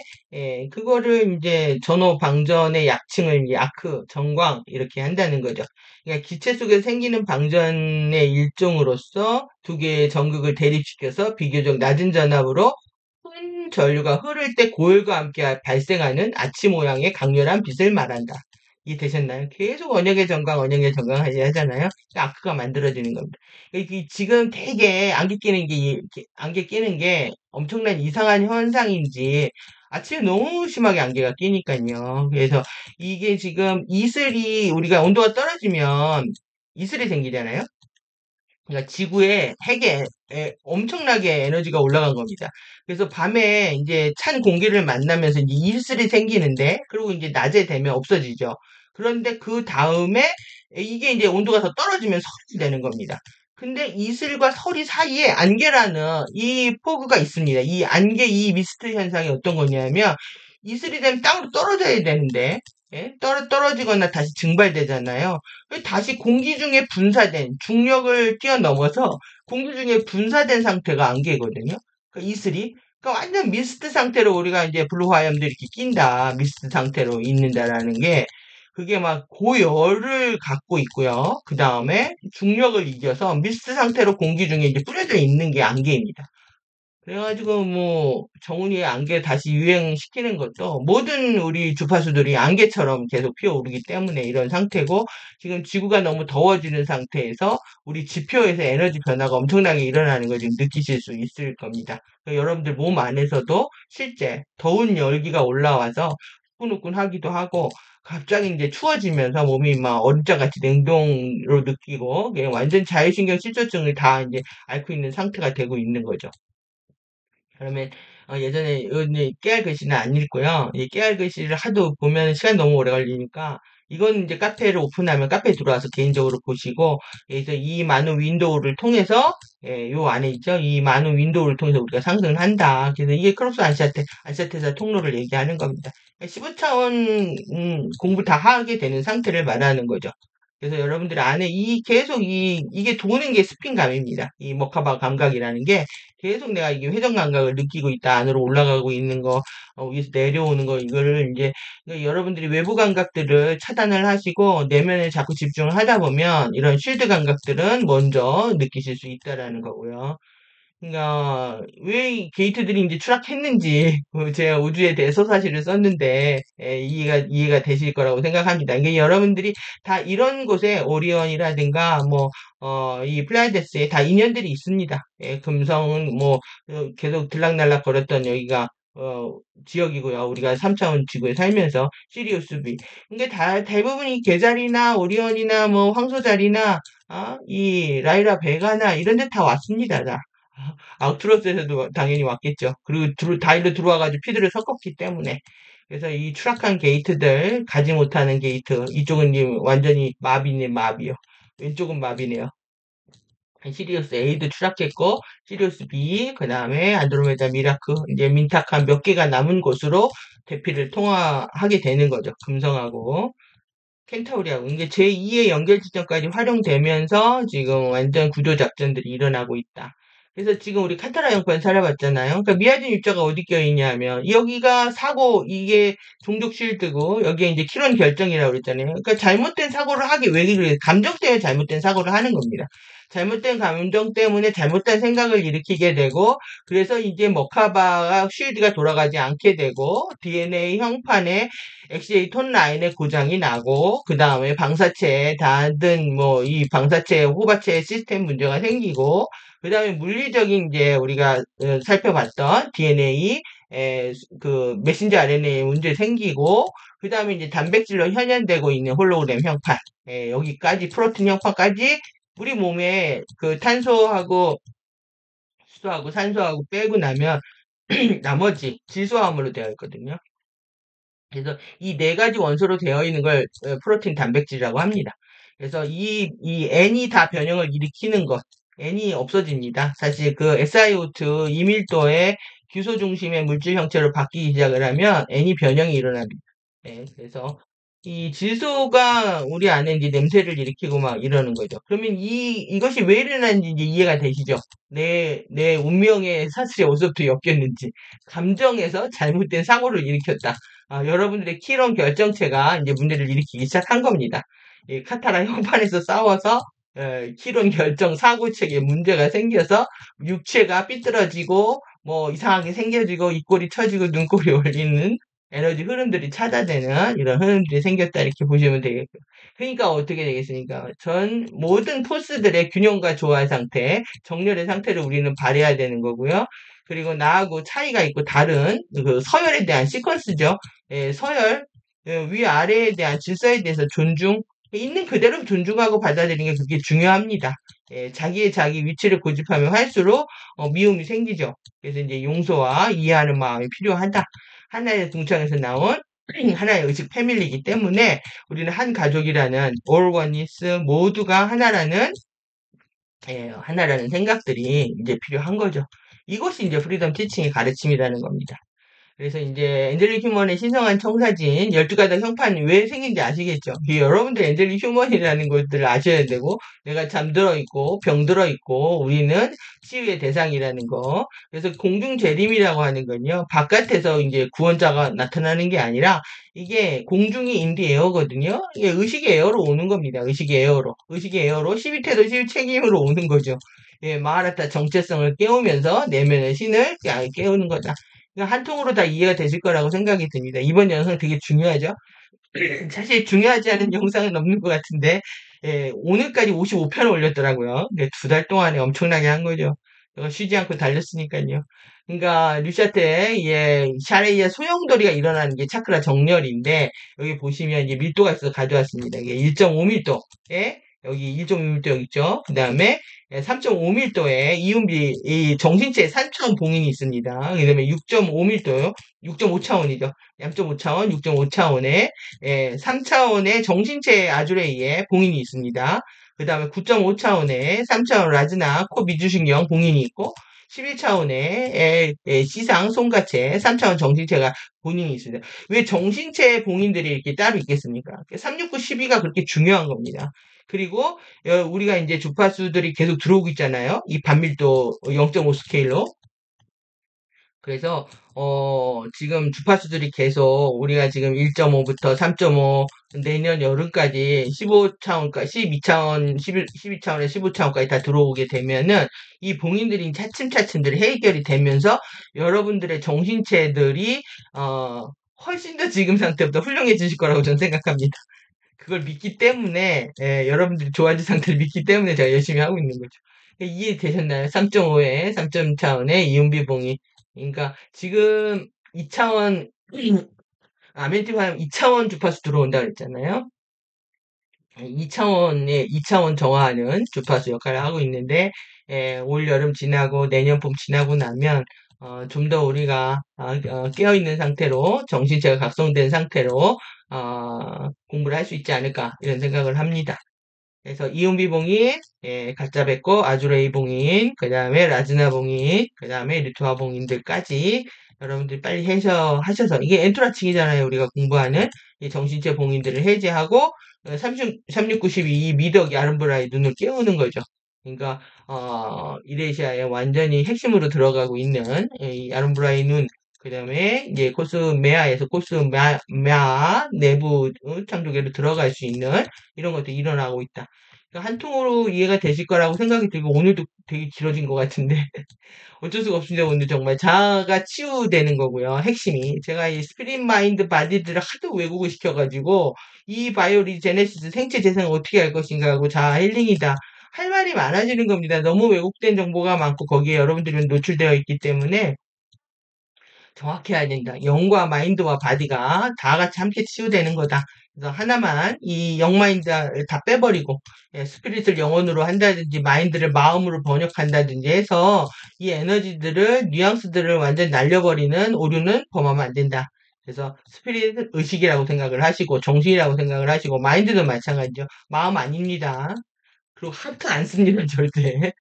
그거를 이제 전호 방전의 약칭을 이제 아크, 정광 이렇게 한다는 거죠. 그러니까 기체 속에 생기는 방전의 일종으로서 두 개의 전극을 대립시켜서 비교적 낮은 전압으로 큰 전류가 흐를 때 고열과 함께 발생하는 아치 모양의 강렬한 빛을 말한다. 이해되셨나요? 계속 언역의 정강 하잖아요. 아크가 만들어지는 겁니다. 지금 되게 안개 끼는 게 엄청난 이상한 현상인지 아침에 너무 심하게 안개가 끼니까요. 그래서 이게 지금 이슬이 우리가 온도가 떨어지면 이슬이 생기잖아요. 그러니까 지구의 핵에 엄청나게 에너지가 올라간 겁니다. 그래서 밤에 이제 찬 공기를 만나면서 이제 이슬이 생기는데, 그리고 이제 낮에 되면 없어지죠. 그런데 그 다음에 이게 이제 온도가 더 떨어지면 설이 되는 겁니다. 근데 이슬과 설이 사이에 안개라는 이 포그가 있습니다. 이 안개, 이 미스트 현상이 어떤 거냐면, 이슬이 되면 땅으로 떨어져야 되는데, 떨어지거나 다시 증발되잖아요. 다시 공기 중에 분사된 중력을 뛰어넘어서 공기 중에 분사된 상태가 안개거든요. 그러니까 이슬이. 그러니까 완전 미스트 상태로 우리가 이제 블루 화염도 이렇게 낀다. 미스트 상태로 있는다라는 게 그게 막 고열을 갖고 있고요. 그 다음에 중력을 이겨서 미스트 상태로 공기 중에 이제 뿌려져 있는 게 안개입니다. 그래가지고 뭐 정훈이의 안개 다시 유행시키는 것도 모든 우리 주파수들이 안개처럼 계속 피어오르기 때문에 이런 상태고 지금 지구가 너무 더워지는 상태에서 우리 지표에서 에너지 변화가 엄청나게 일어나는 걸 지금 느끼실 수 있을 겁니다. 여러분들 몸 안에서도 실제 더운 열기가 올라와서 후끈후끈하기도 하고 갑자기 이제 추워지면서 몸이 막 얼음장같이 냉동으로 느끼고 완전 자율신경 실조증을 다 이제 앓고 있는 상태가 되고 있는 거죠. 그러면 예전에 이제 깨알 글씨는 안 읽고요. 이 깨알 글씨를 하도 보면 시간 너무 오래 걸리니까 이건 이제 카페를 오픈하면 카페에 들어와서 개인적으로 보시고 그래서 이 많은 윈도우를 통해서 요 안에 있죠. 이 많은 윈도우를 통해서 우리가 상승을 한다. 그래서 이게 크록스 안시아테사 통로를 얘기하는 겁니다. 15차원 공부 다 하게 되는 상태를 말하는 거죠. 그래서 여러분들 안에 계속 이게 도는 게 스핀감입니다. 이 머카바 감각이라는 게 계속 내가 이게 회전 감각을 느끼고 있다. 안으로 올라가고 있는 거, 위에서 내려오는 거, 이거를 이제 여러분들이 외부 감각들을 차단을 하시고 내면에 자꾸 집중을 하다 보면 이런 쉴드 감각들은 먼저 느끼실 수 있다라는 거고요. 그러니까 왜 이 게이트들이 이제 추락했는지 제가 우주에 대해서 사실을 썼는데 이해가 되실 거라고 생각합니다. 이게 여러분들이 다 이런 곳에 오리온이라든가 뭐 이 플라이데스에 다 인연들이 있습니다. 금성은 뭐 계속 들락날락 거렸던 여기가 어, 지역이고요. 우리가 3차원 지구에 살면서 시리우스 B. 근데 대부분이 계자리나 오리온이나 뭐 황소자리나 이 라이라 베가나 이런 데 다 왔습니다. 다. 아우트로스에서도 당연히 왔겠죠. 그리고 다일로 들어와가지고 피드를 섞었기 때문에. 그래서 이 추락한 게이트들, 가지 못하는 게이트, 이쪽은 이제 완전히 마비네, 마비요. 왼쪽은 마비네요. 시리우스 A도 추락했고, 시리우스 B, 그 다음에 안드로메다 미라크, 이제 민탁한 몇 개가 남은 곳으로 대피를 통화하게 되는 거죠. 금성하고. 켄타우리하고 이게 제2의 연결 지점까지 활용되면서 지금 완전 구조 작전들이 일어나고 있다. 그래서 지금 우리 카타라 형편 살아봤잖아요. 그러니까 미아진 입자가 어디 껴있냐면 여기가 사고 이게 종족 쉴드고 여기에 이제 키론 결정이라고 그랬잖아요. 그러니까 잘못된 사고를 하기 왜 그래? 감정 때문에 잘못된 사고를 하는 겁니다. 잘못된 감정 때문에 잘못된 생각을 일으키게 되고 그래서 이제 머카바가 쉴드가 돌아가지 않게 되고 DNA 형판에 XA 톤 라인의 고장이 나고 그 다음에 방사체에 닿은 뭐 이 방사체 호바체 시스템 문제가 생기고 그 다음에 물리적인 이제 우리가 살펴봤던 DNA 그 메신저 RNA 문제 생기고 그 다음에 이제 단백질로 현현되고 있는 홀로그램 형판 여기까지 프로틴 형판까지 우리 몸에 그 탄소하고 수소하고 산소하고 빼고 나면 나머지 질소화합물로 되어 있거든요. 그래서 이 네 가지 원소로 되어 있는 걸 프로틴 단백질이라고 합니다. 그래서 이 N이 다 변형을 일으키는 것, N이 없어집니다. 사실 그 SiO2 이밀도의 규소 중심의 물질 형태로 바뀌기 시작을 하면 N이 변형이 일어납니다. 네, 그래서 이 질소가 우리 안에 이제 냄새를 일으키고 막 이러는 거죠. 그러면 이것이 왜 일어나는지 이제 이해가 되시죠? 내 운명의 사슬이 어디서부터 엮였는지. 감정에서 잘못된 사고를 일으켰다. 여러분들의 키론 결정체가 이제 문제를 일으키기 시작한 겁니다. 이 카타라 형판에서 싸워서 키론 결정 사고체계에 문제가 생겨서 육체가 삐뚤어지고 뭐 이상하게 생겨지고 입꼬리 처지고 눈꼬리 올리는 에너지 흐름들이 찾아내는 이런 흐름들이 생겼다 이렇게 보시면 되겠고요. 그러니까 어떻게 되겠습니까? 전 모든 포스들의 균형과 조화 상태, 정렬의 상태를 우리는 발휘해야 되는 거고요. 그리고 나하고 차이가 있고 다른 그 서열에 대한 시퀀스죠. 서열, 위아래에 대한 질서에 대해서 존중, 있는 그대로 존중하고 받아들이는 게 그게 중요합니다. 자기 위치를 고집하면 할수록 미움이 생기죠. 그래서 이제 용서와 이해하는 마음이 필요하다. 하나의 궁창에서 나온 하나의 의식 패밀리이기 때문에 우리는 한 가족이라는 all one is 모두가 하나라는 생각들이 이제 필요한 거죠. 이것이 이제 프리덤 티칭의 가르침이라는 겁니다. 그래서 이제 엔젤릭 휴먼의 신성한 청사진 12가닥 형판이 왜 생긴지 아시겠죠? 여러분들 엔젤릭 휴먼이라는 것들을 아셔야 되고 내가 잠들어 있고 병들어 있고 우리는 치유의 대상이라는 거. 그래서 공중 재림이라고 하는 건요. 바깥에서 이제 구원자가 나타나는 게 아니라 이게 공중이 인디 에어거든요. 이게 의식의 에어로 오는 겁니다. 의식의 에어로. 의식의 에어로 12태도 12책임으로 오는 거죠. 예, 마하라타 정체성을 깨우면서 내면의 신을 깨우는 거다. 그러니까 한 통으로 다 이해가 되실 거라고 생각이 듭니다. 이번 영상 되게 중요하죠? 사실 중요하지 않은 영상은 없는 것 같은데, 예, 오늘까지 55편 올렸더라고요. 두 달 동안에 엄청나게 한 거죠. 제가 쉬지 않고 달렸으니까요. 그러니까, 류샤트의, 예, 샤레이아 소용돌이가 일어나는 게 차크라 정렬인데, 여기 보시면 이제 밀도가 있어서 가져왔습니다. 이게 1.5밀도에, 여기 1.5밀도 여기 있죠. 그 다음에 3.5밀도에 이음비, 이 정신체 산천 봉인이 있습니다. 그 다음에 6.5밀도요. 6.5차원이죠. 0.5차원, 6.5차원에 3차원의 정신체 아주레이에 봉인이 있습니다. 그 다음에 9.5차원의 3차원 라즈나 코 미주신경 봉인이 있고 11차원의 시상 손가체 3차원 정신체가 봉인이 있습니다. 왜 정신체 봉인들이 이렇게 따로 있겠습니까? 369, 12가 그렇게 중요한 겁니다. 그리고 우리가 이제 주파수들이 계속 들어오고 있잖아요. 이 반밀도 0.5 스케일로. 그래서 지금 주파수들이 계속 우리가 지금 1.5부터 3.5 내년 여름까지 15차원까지 12차원 12차원에 15차원까지 다 들어오게 되면은 이 봉인들이 차츰차츰 해결이 되면서 여러분들의 정신체들이 훨씬 더 지금 상태보다 훌륭해지실 거라고 저는 생각합니다. 그걸 믿기 때문에 여러분들이 좋아질 상태를 믿기 때문에 제가 열심히 하고 있는 거죠. 이해되셨나요? 3.5에 3.차원의 이온비봉이 그러니까 지금 2차원 아멘티브 하면 2차원 주파수 들어온다 그랬잖아요. 2차원 정화하는 주파수 역할을 하고 있는데 올 여름 지나고 내년 봄 지나고 나면 좀 더 우리가 깨어있는 상태로 정신체가 각성된 상태로 공부를 할 수 있지 않을까 이런 생각을 합니다. 그래서 이온비 봉인, 가짜 백고, 아주레이 봉인, 그 다음에 라즈나 봉인, 그 다음에 리투아 봉인들까지 여러분들 빨리 하셔서 이게 엔토라칭이잖아요. 우리가 공부하는 이 정신체 봉인들을 해제하고 3692 미덕이 아름브라의 눈을 깨우는 거죠. 그러니까 이레시아의 완전히 핵심으로 들어가고 있는 이 아름브라의 눈, 그 다음에 이제 코스메아에서 코스메아 내부 창조계로 들어갈 수 있는 이런 것도 일어나고 있다. 그러니까 한 통으로 이해가 되실 거라고 생각이 들고 오늘도 되게 길어진 것 같은데 어쩔 수가 없습니다. 오늘 정말 자아가 치유되는 거고요. 핵심이 제가 이 스피릿 마인드 바디들을 하도 왜곡을 시켜가지고 이 바이오리 제네시스 생체 재생을 어떻게 할 것인가 하고 자아 힐링이다. 할 말이 많아지는 겁니다. 너무 왜곡된 정보가 많고 거기에 여러분들은 노출되어 있기 때문에 정확해야 된다. 영과 마인드와 바디가 다 같이 함께 치유되는 거다. 그래서 하나만 이 영마인드를 다 빼버리고 스피릿을 영혼으로 한다든지 마인드를 마음으로 번역한다든지 해서 이 에너지들을 뉘앙스들을 완전히 날려버리는 오류는 범하면 안 된다. 그래서 스피릿은 의식이라고 생각을 하시고 정신이라고 생각을 하시고 마인드도 마찬가지죠. 마음 아닙니다. 그리고 하트 안 씁니다 절대.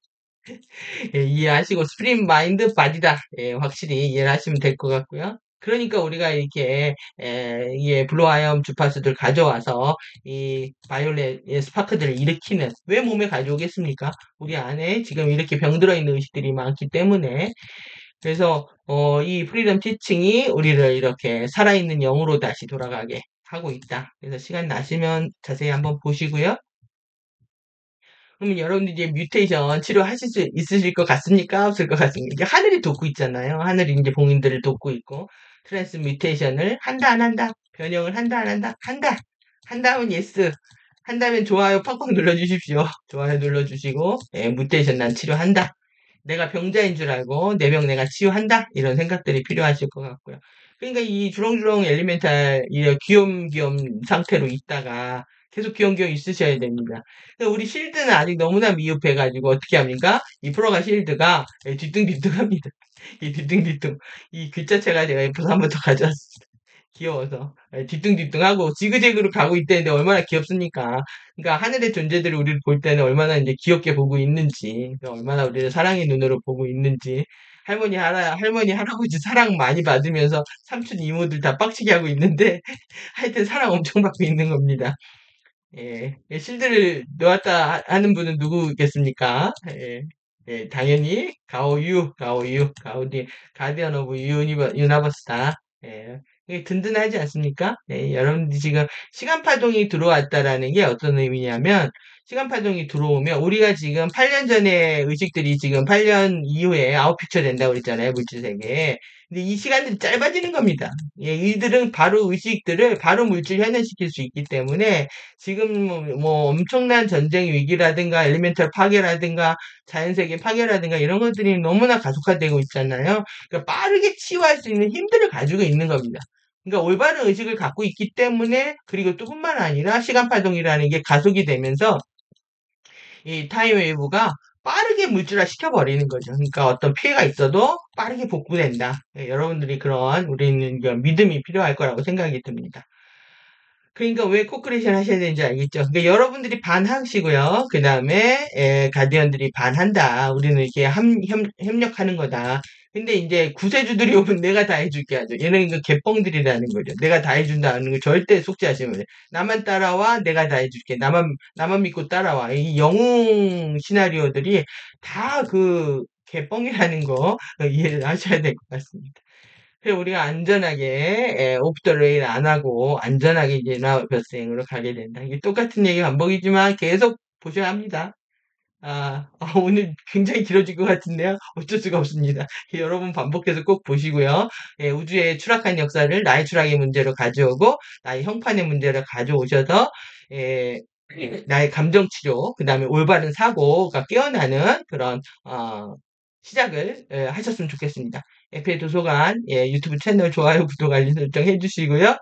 이해하시고 스프링 마인드 바디다. 확실히 이해를 하시면 될 것 같고요. 그러니까 우리가 이렇게 블루아이엄 주파수들 가져와서 이 바이올렛 스파크들을 일으키는 왜 몸에 가져오겠습니까? 우리 안에 지금 이렇게 병들어 있는 의식들이 많기 때문에 그래서 이 프리덤 티칭이 우리를 이렇게 살아있는 영으로 다시 돌아가게 하고 있다. 그래서 시간 나시면 자세히 한번 보시고요. 그러면 여러분들 이제 뮤테이션 치료하실 수 있으실 것 같습니까? 없을 것 같습니까? 이제 하늘이 돕고 있잖아요. 하늘이 이제 봉인들을 돕고 있고, 트랜스 뮤테이션을 한다, 안 한다? 변형을 한다, 안 한다? 한다! 한다면 예스. 한다면 좋아요 팍팍 눌러주십시오. 좋아요 눌러주시고, 뮤테이션 난 치료한다. 내가 병자인 줄 알고 내 병 내가 치유한다 이런 생각들이 필요하실 것 같고요. 그러니까 이 주렁주렁 엘리멘탈 이 귀염귀염 상태로 있다가 계속 귀염귀염 있으셔야 됩니다. 근데 우리 실드는 아직 너무나 미흡해가지고 어떻게 합니까? 이 프로가 실드가 뒤뚱뒤뚱합니다. 이 뒤뚱뒤뚱 이 글자체가 제가 옆에서 한 번 더 가져왔습니다. 귀여워서 뒤뚱뒤뚱하고 지그재그로 가고 있다는데 얼마나 귀엽습니까? 그러니까 하늘의 존재들을 우리를 볼 때는 얼마나 이제 귀엽게 보고 있는지, 그러니까 얼마나 우리를 사랑의 눈으로 보고 있는지, 할머니, 할아버지 사랑 많이 받으면서 삼촌, 이모들 다 빡치게 하고 있는데, 하여튼 사랑 엄청 받고 있는 겁니다. 실드를 놓았다 하는 분은 누구겠습니까? 당연히 가오디, 가디언 오브 유니버스다. 이게 든든하지 않습니까? 여러분들이 지금 시간 파동이 들어왔다라는 게 어떤 의미냐면 시간 파동이 들어오면 우리가 지금 8년 전에 의식들이 지금 8년 이후에 아웃피처 된다고 그랬잖아요, 물질 세계에. 근데 이 시간들이 짧아지는 겁니다. 예, 이들은 바로 의식들을 바로 물질 현현시킬 수 있기 때문에 지금 뭐 엄청난 전쟁 위기라든가 엘리멘탈 파괴라든가 자연세계 파괴라든가 이런 것들이 너무나 가속화되고 있잖아요. 그러니까 빠르게 치유할 수 있는 힘들을 가지고 있는 겁니다. 그러니까 올바른 의식을 갖고 있기 때문에 그리고 또 뿐만 아니라 시간 파동이라는 게 가속이 되면서 이 타임웨이브가 빠르게 물질화 시켜버리는 거죠. 그러니까 어떤 피해가 있어도 빠르게 복구된다. 예, 여러분들이 그런 우리는 믿음이 필요할 거라고 생각이 듭니다. 그러니까 왜 코크레이션 하셔야 되는지 알겠죠? 그러니까 여러분들이 반하시고요. 그 다음에 가디언들이 반한다. 우리는 이렇게 협력하는 거다. 근데 이제 구세주들이 오면 내가 다 해줄게 하죠. 얘는 그 개뻥들이라는 거죠. 내가 다 해준다는 거 절대 속지하시면 돼요. 나만 따라와, 내가 다 해줄게. 나만 믿고 따라와. 이 영웅 시나리오들이 다 그 개뻥이라는 거 이해를 하셔야 될 것 같습니다. 그래서 우리가 안전하게 오프 더 레일 안 하고 안전하게 이제 나우버스행으로 가게 된다. 이게 똑같은 얘기 반복이지만 계속 보셔야 합니다. 오늘 굉장히 길어질 것 같은데요. 어쩔 수가 없습니다. 여러분 반복해서 꼭 보시고요. 예, 우주의 추락한 역사를 나의 추락의 문제로 가져오고 나의 형판의 문제로 가져오셔서 예, 나의 감정 치료, 그 다음에 올바른 사고가 깨어나는 그런 시작을 하셨으면 좋겠습니다. 에페 도서관 유튜브 채널 좋아요, 구독, 알림 설정 해주시고요.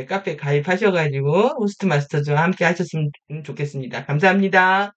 카페 가입하셔가지고 호스트 마스터즈와 함께 하셨으면 좋겠습니다. 감사합니다.